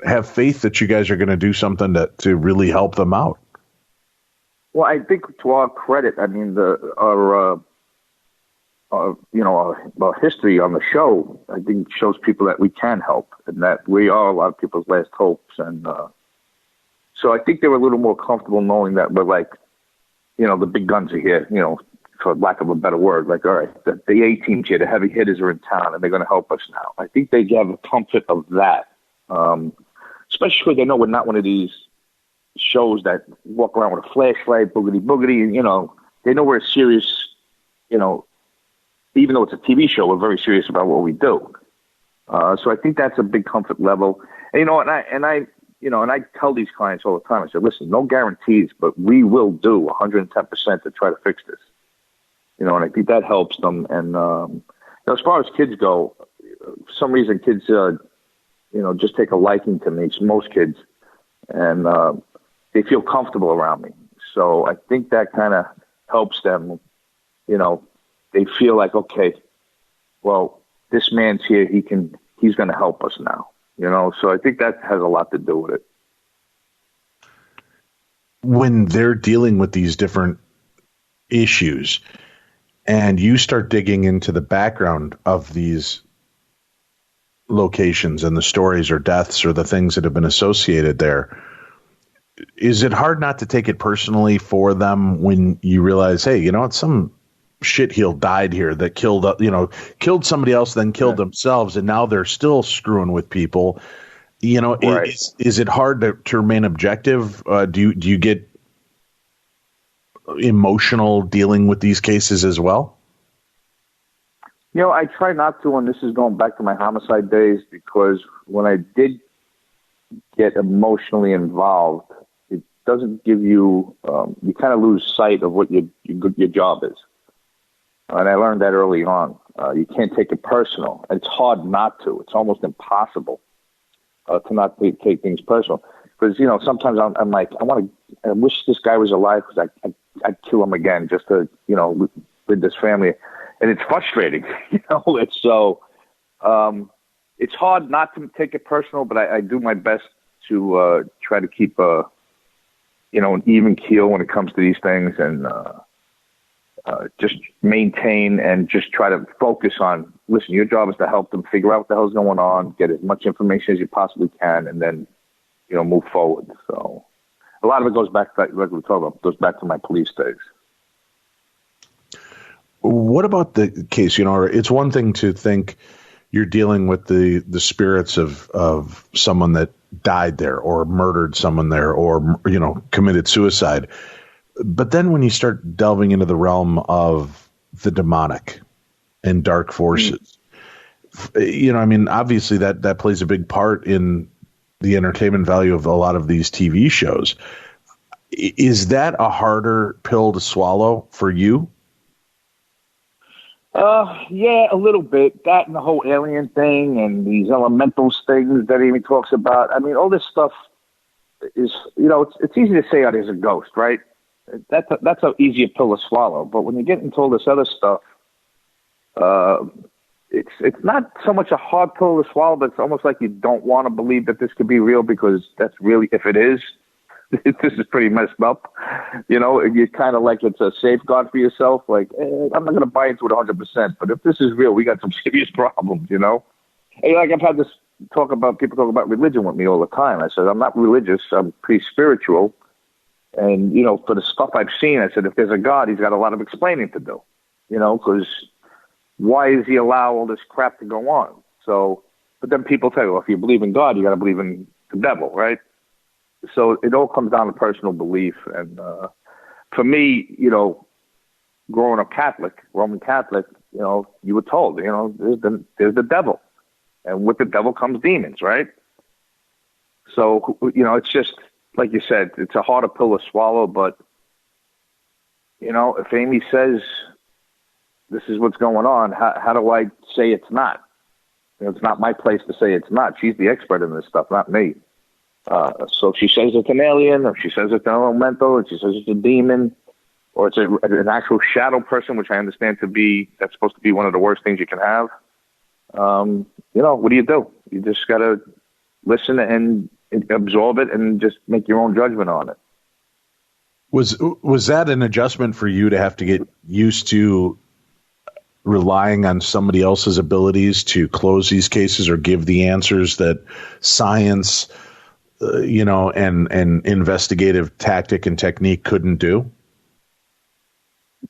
have faith that you guys are going to do something to really help them out? Well, I think to our credit, I mean, our history on the show, I think shows people that we can help and that we are a lot of people's last hopes. And so I think they were a little more comfortable knowing that we're like, the big guns are here, for lack of a better word, like, all right, the A-team's here, the heavy hitters are in town, and they're going to help us now. I think they have a comfort of that, especially because they know we're not one of these shows that walk around with a flashlight, boogity, and, they know we're serious, even though it's a TV show, we're very serious about what we do. So I think that's a big comfort level. And, I tell these clients all the time, I said, listen, no guarantees, but we will do 110% to try to fix this. And I think that helps them. And as far as kids go, for some reason kids, just take a liking to me, most kids, and they feel comfortable around me. So I think that kind of helps them. They feel like, okay, well, this man's here. He's going to help us now. So I think that has a lot to do with it. When they're dealing with these different issues and you start digging into the background of these locations and the stories or deaths or the things that have been associated there, is it hard not to take it personally for them when you realize, hey, some shitheel died here that killed somebody else, then killed themselves, and now they're still screwing with people. Right. Is it hard to remain objective? Do you get emotional dealing with these cases as well? I try not to, and this is going back to my homicide days, because when I did get emotionally involved, it doesn't give you, you kind of lose sight of what your job is. And I learned that early on. You can't take it personal. It's hard not to. It's almost impossible to not take things personal. Because, sometimes I'm like, I wish this guy was alive because I'd kill him again just to, with this family. And it's frustrating, It's so, it's hard not to take it personal, but I do my best to try to keep, an even keel when it comes to these things, and just maintain and just try to focus on, listen, your job is to help them figure out what the hell's going on, get as much information as you possibly can, and then, move forward. So a lot of it goes back to, like we were talking about, goes back to my police days. What about the case? It's one thing to think you're dealing with the spirits of someone that died there or murdered someone there or, committed suicide. But then when you start delving into the realm of the demonic and dark forces, obviously that plays a big part in the entertainment value of a lot of these TV shows. Is that a harder pill to swallow for you? Yeah, a little bit. That and the whole alien thing and these elementals things that Amy talks about. I mean, all this stuff is, it's easy to say, oh, there's a ghost, right? That's an easier pill to swallow. But when you get into all this other stuff, it's not so much a hard pill to swallow, but it's almost like you don't want to believe that this could be real, because that's really, if it is, this is pretty messed up. You kind of like, it's a safeguard for yourself. Like, I'm not going to buy into it 100%, but if this is real, we got some serious problems, Hey, like I've had this people talk about religion with me all the time. I said, I'm not religious. I'm pretty spiritual. And, for the stuff I've seen, I said, if there's a God, he's got a lot of explaining to do, because why does he allow all this crap to go on? So, but then people tell you, well, if you believe in God, you got to believe in the devil, right? So it all comes down to personal belief. And for me, growing up Catholic, Roman Catholic, you were told, there's the devil. And with the devil comes demons, right? So, it's just, like you said, it's a harder pill to swallow. But, if Amy says this is what's going on. How do I say it's not? It's not my place to say it's not. She's the expert in this stuff, not me. So she says it's an alien, or she says it's an elemental, or she says it's a demon, or it's an actual shadow person, which I understand that's supposed to be one of the worst things you can have. What do? You just got to listen and absorb it and just make your own judgment on it. Was that an adjustment for you to have to get used to relying on somebody else's abilities to close these cases or give the answers that science, and investigative tactic and technique couldn't do?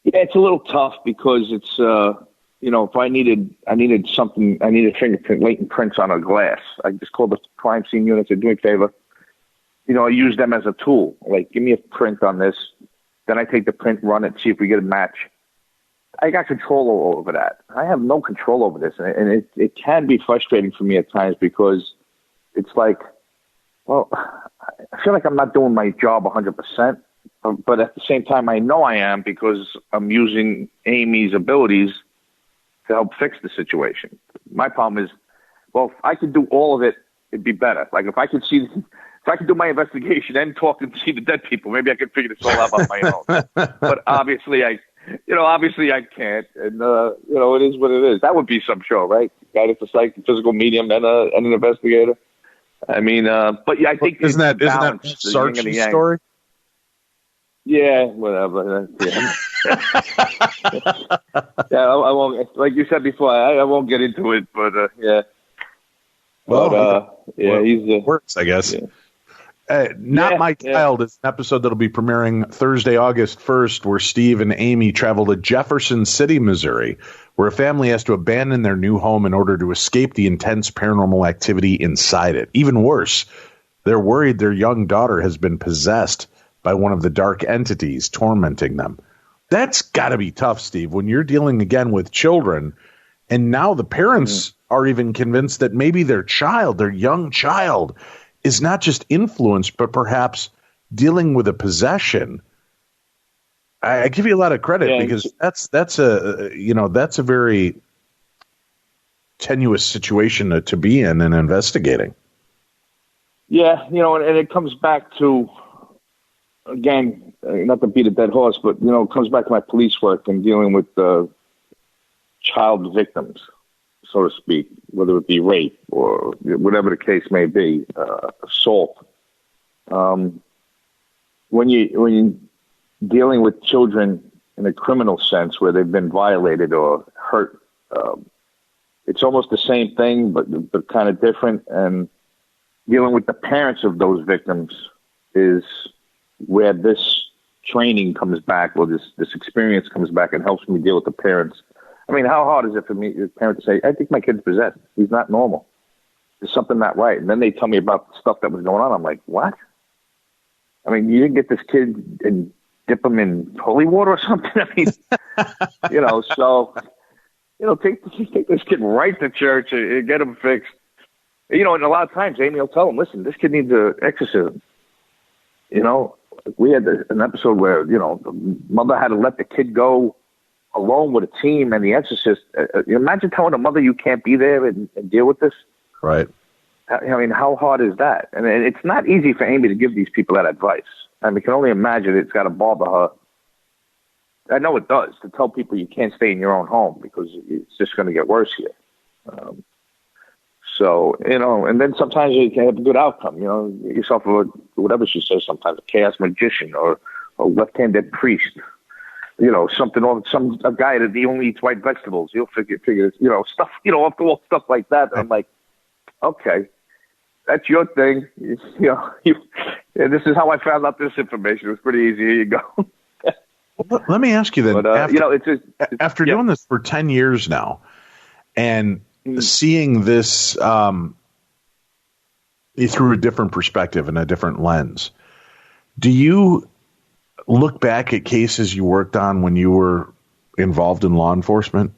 Yeah, it's a little tough because it's, if I needed something, I needed fingerprint, latent prints on a glass. I just called the crime scene unit, said, do me a favor. I use them as a tool. Like, give me a print on this. Then I take the print, run it, see if we get a match. I got control over that. I have no control over this. And it can be frustrating for me at times because it's like, well, I feel like I'm not doing my job 100%. But at the same time, I know I am because I'm using Amy's abilities to help fix the situation. My problem is, well, if I could do all of it, it'd be better. Like if I could do my investigation and talk and see the dead people, maybe I could figure this all out on my own. But obviously I can't. And, it is what it is. That would be some show, right? Guy that's a physical medium and an investigator. I mean, but yeah, I think isn't that Sargent's story? Yeah, whatever. Yeah, I won't. Like you said before, I won't get into it. But yeah. Well, he's works, I guess. Yeah. Not My Child is an episode that'll be premiering Thursday, August 1st, where Steve and Amy travel to Jefferson City, Missouri, where a family has to abandon their new home in order to escape the intense paranormal activity inside it. Even worse, they're worried their young daughter has been possessed by one of the dark entities tormenting them. That's got to be tough, Steve, when you're dealing again with children, and now the parents are even convinced that maybe their young child, is not just influenced, but perhaps dealing with a possession. I give you a lot of credit because that's a very tenuous situation to be in and investigating. Yeah, and it comes back to, again, not to beat a dead horse, but it comes back to my police work and dealing with child victims, so to speak, whether it be rape or whatever the case may be, assault. When you're dealing with children in a criminal sense where they've been violated or hurt, it's almost the same thing, but kind of different. And dealing with the parents of those victims is where this training comes back, or this experience comes back and helps me deal with the parents. I mean, how hard is it for me, as a parent, to say, I think my kid's possessed. He's not normal. There's something not right. And then they tell me about the stuff that was going on. I'm like, what? I mean, you didn't get this kid and dip him in holy water or something? I mean, take this kid right to church and get him fixed. And a lot of times Amy will tell him, listen, this kid needs an exorcism. We had an episode where, the mother had to let the kid go alone with a team and the exorcist. Imagine telling a mother you can't be there and deal with this. Right. I mean, how hard is that? And it's not easy for Amy to give these people that advice. I mean, you can only imagine it's got to bother her. I know it does, to tell people you can't stay in your own home because it's just going to get worse here. And then sometimes you can have a good outcome. Get yourself whatever she says sometimes, a chaos magician or a left-handed priest. Something, or a guy that only eats white vegetables. You'll figure, stuff, off the wall stuff like that. I'm like, okay, that's your thing. This is how I found out this information. It was pretty easy. Here you go. Well, let me ask you then. But, after doing this for 10 years now, and seeing this through a different perspective and a different lens, do you look back at cases you worked on when you were involved in law enforcement?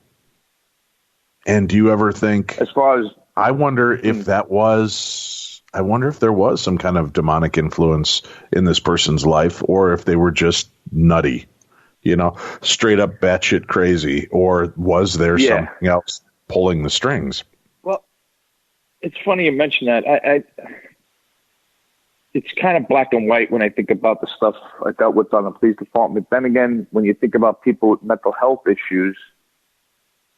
And do you ever think, as far as, I wonder if there was some kind of demonic influence in this person's life, or if they were just nutty straight up batshit crazy, or was there something else pulling the strings? Well, it's funny you mention that. It's kind of black and white when I think about the stuff I dealt with on the police department. Then again, when you think about people with mental health issues,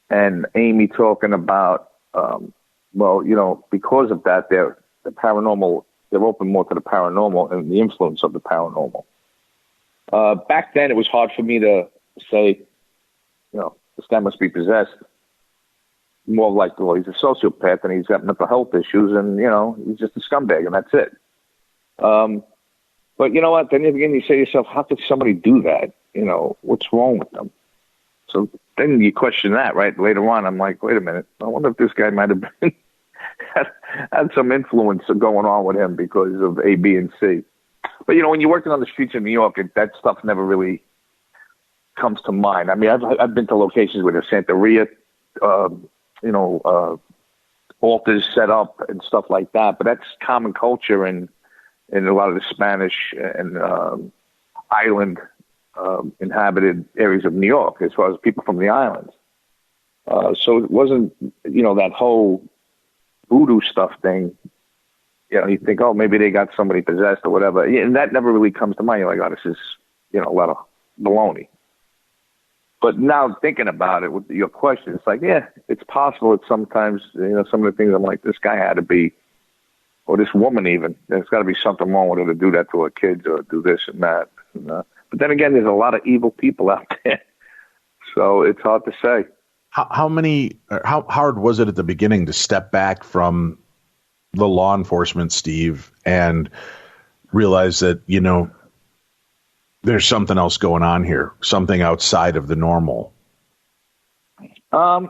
and Amy talking about, because of that, they're open more to the paranormal and the influence of the paranormal. Back then, it was hard for me to say, this guy must be possessed. More like, well, he's a sociopath and he's got mental health issues, and he's just a scumbag, and that's it. But you know what? Then again, you say to yourself, how could somebody do that? What's wrong with them? So then you question that, right? Later on, I'm like, wait a minute. I wonder if this guy might have been had some influence going on with him because of A, B, and C. But when you're working on the streets of New York, that stuff never really comes to mind. I mean, I've been to locations where there's Santeria, altars set up and stuff like that. But that's common culture in a lot of the Spanish and island inhabited areas of New York, as far as people from the islands. So it wasn't, that whole voodoo stuff thing. You think, oh, maybe they got somebody possessed or whatever. And that never really comes to mind. You're like, oh, this is, a lot of baloney. But now thinking about it with your question, it's like, yeah, it's possible that sometimes, some of the things I'm like, this guy had to be, or this woman even, there's got to be something wrong with her to do that to her kids or do this and that. But then again, there's a lot of evil people out there. So it's hard to say. How hard was it at the beginning to step back from the law enforcement, Steve, and realize that, there's something else going on here, something outside of the normal? I'm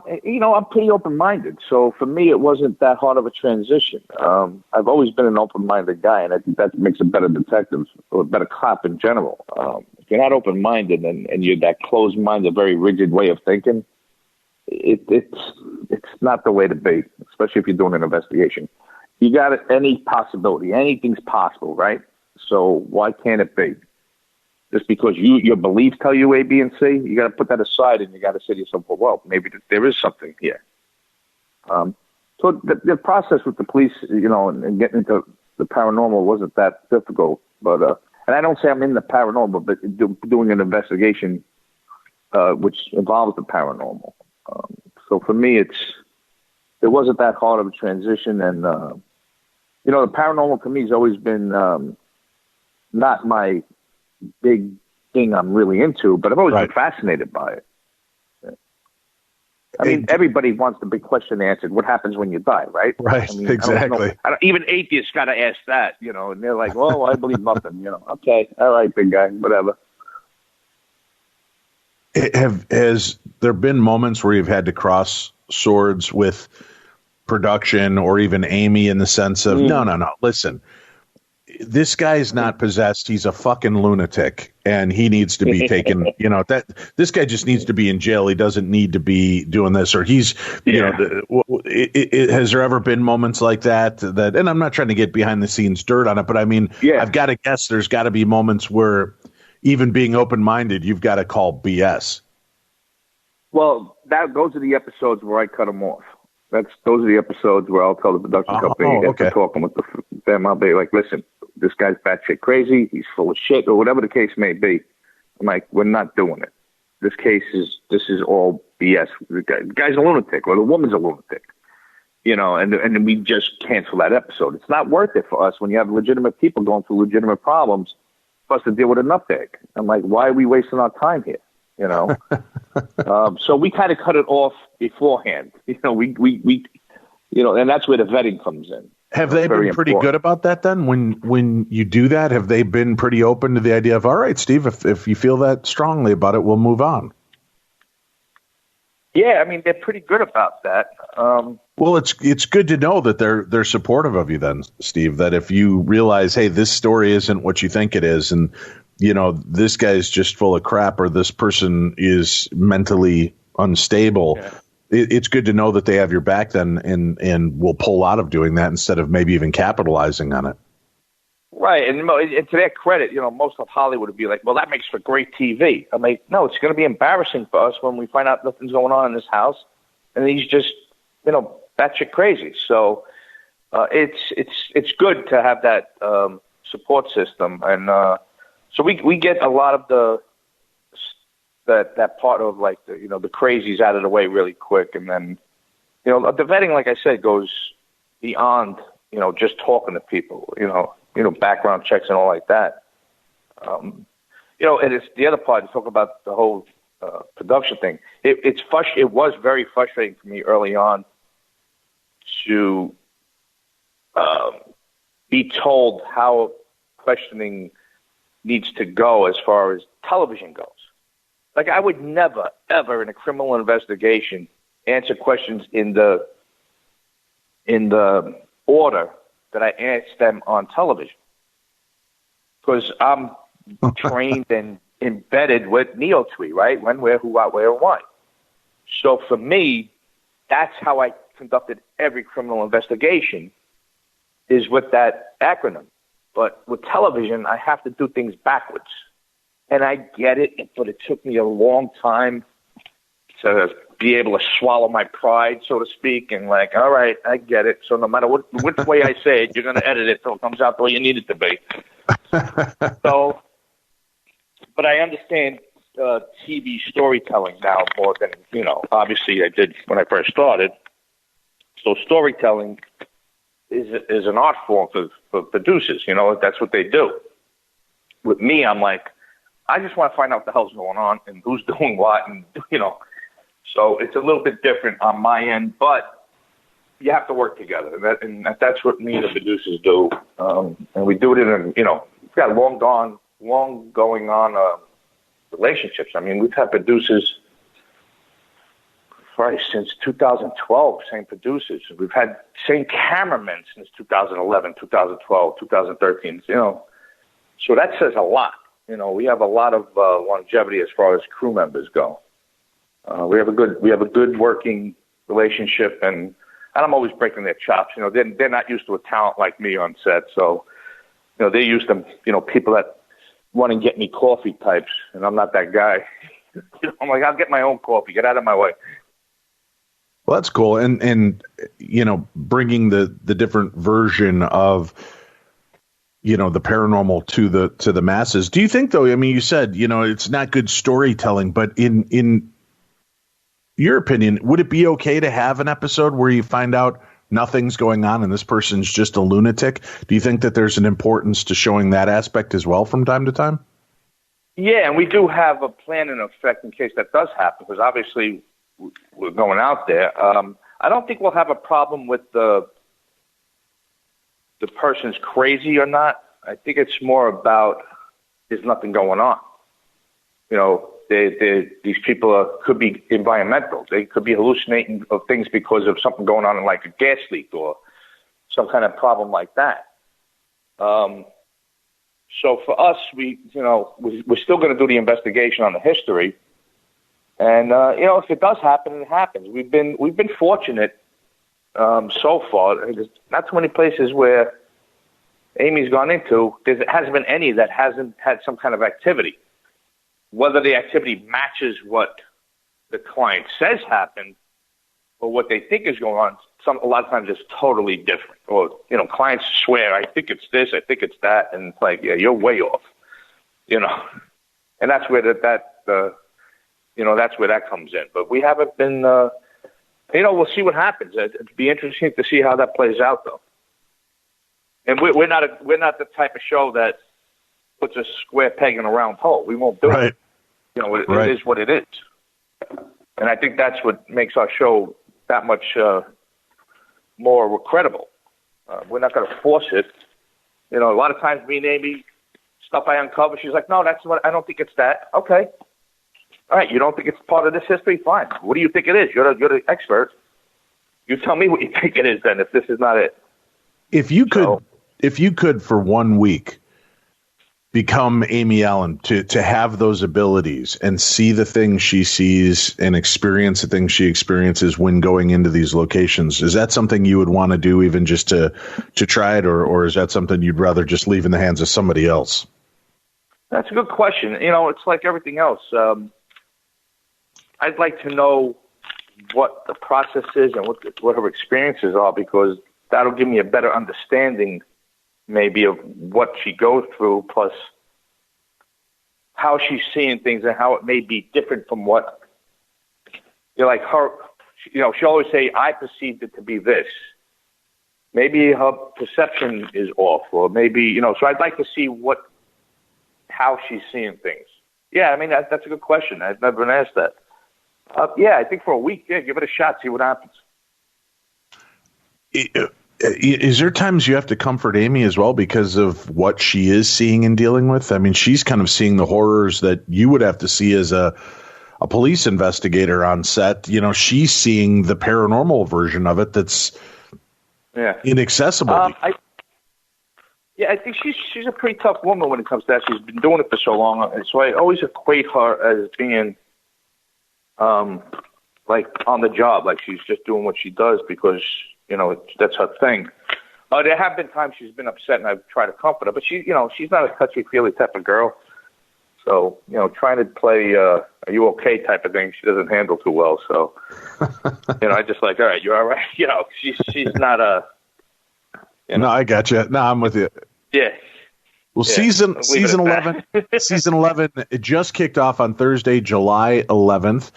pretty open-minded. So for me, it wasn't that hard of a transition. I've always been an open-minded guy, and I think that makes a better detective or a better cop in general. If you're not open-minded and you're that closed-minded, very rigid way of thinking, it's not the way to be, especially if you're doing an investigation. You got any possibility. Anything's possible, right? So why can't it be? Just because your beliefs tell you A, B, and C, you got to put that aside and you got to say to yourself, well, maybe there is something here. So the process with the police, and getting into the paranormal wasn't that difficult. But and I don't say I'm in the paranormal, but doing an investigation which involves the paranormal. So for me, it wasn't that hard of a transition. And, the paranormal to me has always been not my big thing I'm really into, but I've always been fascinated by it. I mean, everybody wants the big question answered. What happens when you die, right? Right, I mean, exactly. Even atheists got to ask that, and they're like, well, I believe nothing, Okay, all right, big guy, whatever. Has there been moments where you've had to cross swords with production or even Amy in the sense of, no, listen, this guy's not possessed. He's a fucking lunatic and he needs to be taken, this guy just needs to be in jail. He doesn't need to be doing this, or he's, has there ever been moments like that, and I'm not trying to get behind the scenes dirt on it, but I mean, I've got to guess there's got to be moments where even being open-minded, you've got to call BS. Well, those are the episodes where I cut them off. Those are the episodes where I'll tell the production company after talking with them, I'll be like, listen, this guy's batshit crazy. He's full of shit, or whatever the case may be. I'm like, we're not doing it. This is all BS. The guy's a lunatic, or the woman's a lunatic, and we just cancel that episode. It's not worth it for us when you have legitimate people going through legitimate problems for us to deal with a nutbag. I'm like, why are we wasting our time here? So we kind of cut it off beforehand. We and that's where the vetting comes in. Have they been pretty good about that then? When you do that, have they been pretty open to the idea of, all right, Steve, if you feel that strongly about it, we'll move on? Yeah, I mean, they're pretty good about that. Well, it's good to know that they're supportive of you then, Steve, that if you realize, hey, this story isn't what you think it is, and this guy's just full of crap, or this person is mentally unstable. Yeah. It's good to know that they have your back then and will pull out of doing that instead of maybe even capitalizing on it. Right, and to their credit, most of Hollywood would be like, well, that makes for great TV. I'm like, no, it's going to be embarrassing for us when we find out nothing's going on in this house, and he's just, batshit crazy. So it's good to have that support system, and so we get a lot of that part of like the crazies out of the way really quick, and then the vetting, like I said, goes beyond just talking to people, background checks and all like that. And it's the other part to talk about the whole production thing. It was very frustrating for me early on to be told how questioning needs to go as far as television goes. Like, I would never, ever in a criminal investigation answer questions in the order that I asked them on television, because I'm trained and embedded with NeoTWE, right? When, where, who, what, where, and why. So for me, that's how I conducted every criminal investigation, is with that acronym. But with television, I have to do things backwards. And I get it, but it took me a long time to be able to swallow my pride, so to speak, and like, all right, I get it. So no matter which way I say it, you're going to edit it so it comes out the way you need it to be. So, but I understand TV storytelling now more than, obviously I did when I first started. So storytelling is an art form for producers, that's what they do. With me, I'm like, I just want to find out what the hell's going on and who's doing what, and, So it's a little bit different on my end, but you have to work together, and that's what me and the producers do. And we do it in we've got long going on relationships. I mean, we've had producers since 2012, same producers. We've had same cameramen since 2011, 2012, 2013. So that says a lot. We have a lot of longevity as far as crew members go. We have a good working relationship, and I'm always breaking their chops. They're not used to a talent like me on set, so they're used to people that want to get me coffee types, and I'm not that guy. I'm like, I'll get my own coffee. Get out of my way. Well, that's cool, and bringing the different version of the paranormal to the masses. Do you think, though? I mean, you said it's not good storytelling, but in your opinion, would it be okay to have an episode where you find out nothing's going on and this person's just a lunatic? Do you think that there's an importance to showing that aspect as well from time to time? Yeah, and we do have a plan in effect in case that does happen, because obviously we're going out there. I don't think we'll have a problem with the person's crazy or not. I think it's more about there's nothing going on. These people could be environmental. They could be hallucinating of things because of something going on, like a gas leak or some kind of problem like that. So for us, we're still going to do the investigation on the history, and if it does happen, it happens. We've been fortunate so far. There's not too many places where Amy's gone into. There hasn't been any that hasn't had some kind of activity. Whether the activity matches what the client says happened or what they think is going on, a lot of times it's totally different. Or, clients swear, I think it's this, I think it's that, and it's like, yeah, you're way off, And that's where that's where that comes in. But we haven't been, we'll see what happens. It'd be interesting to see how that plays out, though. And we're not the type of show that puts a square peg in a round hole. We won't do it. It is what it is. And I think that's what makes our show that much more credible. We're not going to force it. A lot of times me and Amy, stuff I uncover, she's like, no, I don't think it's that. Okay. All right, you don't think it's part of this history? Fine. What do you think it is? You're the expert. You tell me what you think it is then, if this is not it. If you could for 1 week become Amy Allan, to have those abilities and see the things she sees and experience the things she experiences when going into these locations, is that something you would want to do even just to try it, or is that something you'd rather just leave in the hands of somebody else? That's a good question. It's like everything else. I'd like to know what the process is and what her experiences are, because that'll give me a better understanding maybe of what she goes through, plus how she's seeing things and how it may be different from what, like her, she'll always say, I perceived it to be this. Maybe her perception is off, or maybe, so I'd like to see how she's seeing things. Yeah, I mean, that's a good question. I've never been asked that. Yeah, I think for a week, give it a shot, see what happens. Is there times you have to comfort Amy as well because of what she is seeing and dealing with? I mean, she's kind of seeing the horrors that you would have to see as a police investigator on set. She's seeing the paranormal version of it that's inaccessible. I think she's a pretty tough woman when it comes to that. She's been doing it for so long, and so I always equate her as being like on the job, like she's just doing what she does because that's her thing. There have been times she's been upset, and I've tried to comfort her, but she's not a touchy-feely type of girl. So, trying to play are you okay type of thing, she doesn't handle too well. So, I just like, all right, you're all right. She's not a... No, I got you. No, I'm with you. Yeah. Well, season 11, it just kicked off on Thursday, July 11th.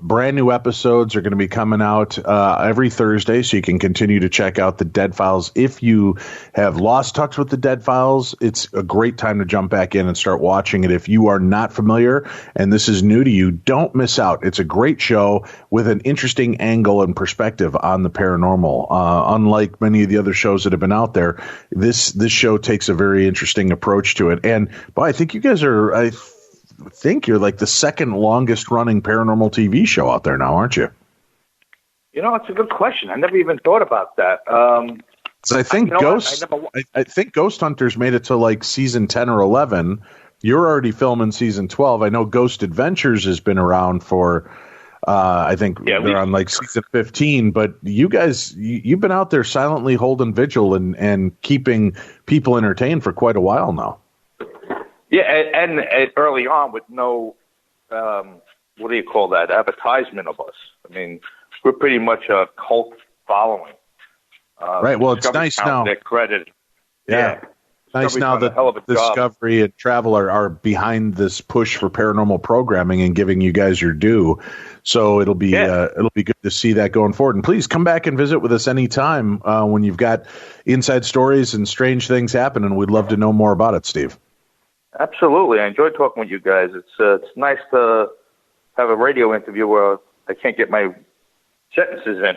Brand new episodes are going to be coming out every Thursday, so you can continue to check out the Dead Files. If you have lost touch with the Dead Files, it's a great time to jump back in and start watching it. If you are not familiar and this is new to you, don't miss out. It's a great show with an interesting angle and perspective on the paranormal. Unlike many of the other shows that have been out there, this show takes a very interesting approach to it. And I think you guys are, I think you're like the second longest running paranormal TV show out there now, aren't you? It's a good question. I never even thought about that. So I think I think Ghost Hunters made it to like season 10 or 11. You're already filming season 12. I know Ghost Adventures has been around for I think they're on like season 15, but you guys, you've been out there silently holding vigil and keeping people entertained for quite a while now. Yeah, and early on with no, what do you call that, advertisement of us. I mean, we're pretty much a cult following. Right, well, it's nice now. They're credited. Yeah. Nice now that Discovery and Travel are behind this push for paranormal programming and giving you guys your due. So it'll be good to see that going forward. And please come back and visit with us anytime when you've got inside stories and strange things happen, and we'd love to know more about it, Steve. Absolutely. I enjoyed talking with you guys. It's nice to have a radio interview where I can't get my sentences in.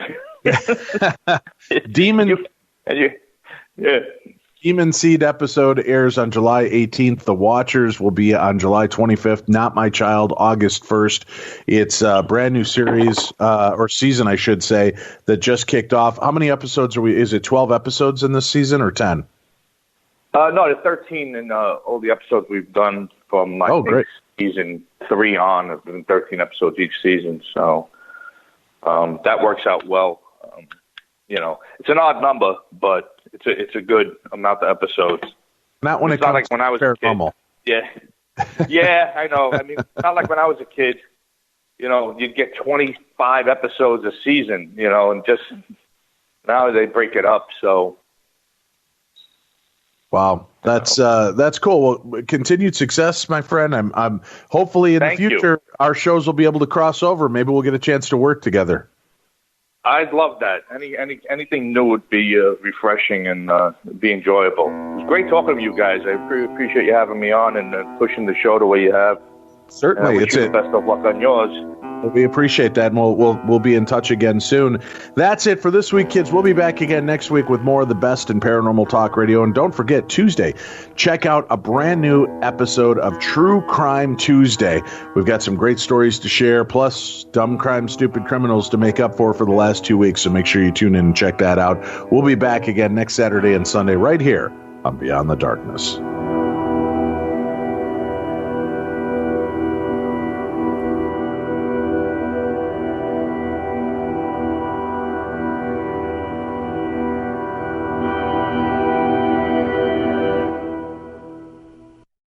Demon Seed episode airs on July 18th. The Watchers will be on July 25th. Not My Child, August 1st. It's a brand new series, or season, I should say, that just kicked off. How many episodes are we? Is it 12 episodes in this season or 10? No, there's 13 in all the episodes we've done from season 3 on. There's been 13 episodes each season, so that works out well. It's an odd number, but it's a good amount of episodes. Not when it's not like when I was paranormal. A kid. Yeah, I know. I mean, not like when I was a kid. You'd get 25 episodes a season. And just now they break it up. So, wow, that's cool. Well, continued success, my friend. I'm hopefully in the future our shows will be able to cross over. Maybe we'll get a chance to work together. I'd love that. Anything new would be refreshing and be enjoyable. It's great talking to you guys. I appreciate you having me on and pushing the show the way you have. Certainly, it's the best of luck on yours. We appreciate that, and we'll be in touch again soon. That's it for this week, kids. We'll be back again next week with more of the best in paranormal talk radio. And don't forget, Tuesday, check out a brand new episode of True Crime Tuesday. We've got some great stories to share, plus dumb crime, stupid criminals to make up for the last 2 weeks. So make sure you tune in and check that out. We'll be back again next Saturday and Sunday right here on Beyond the Darkness.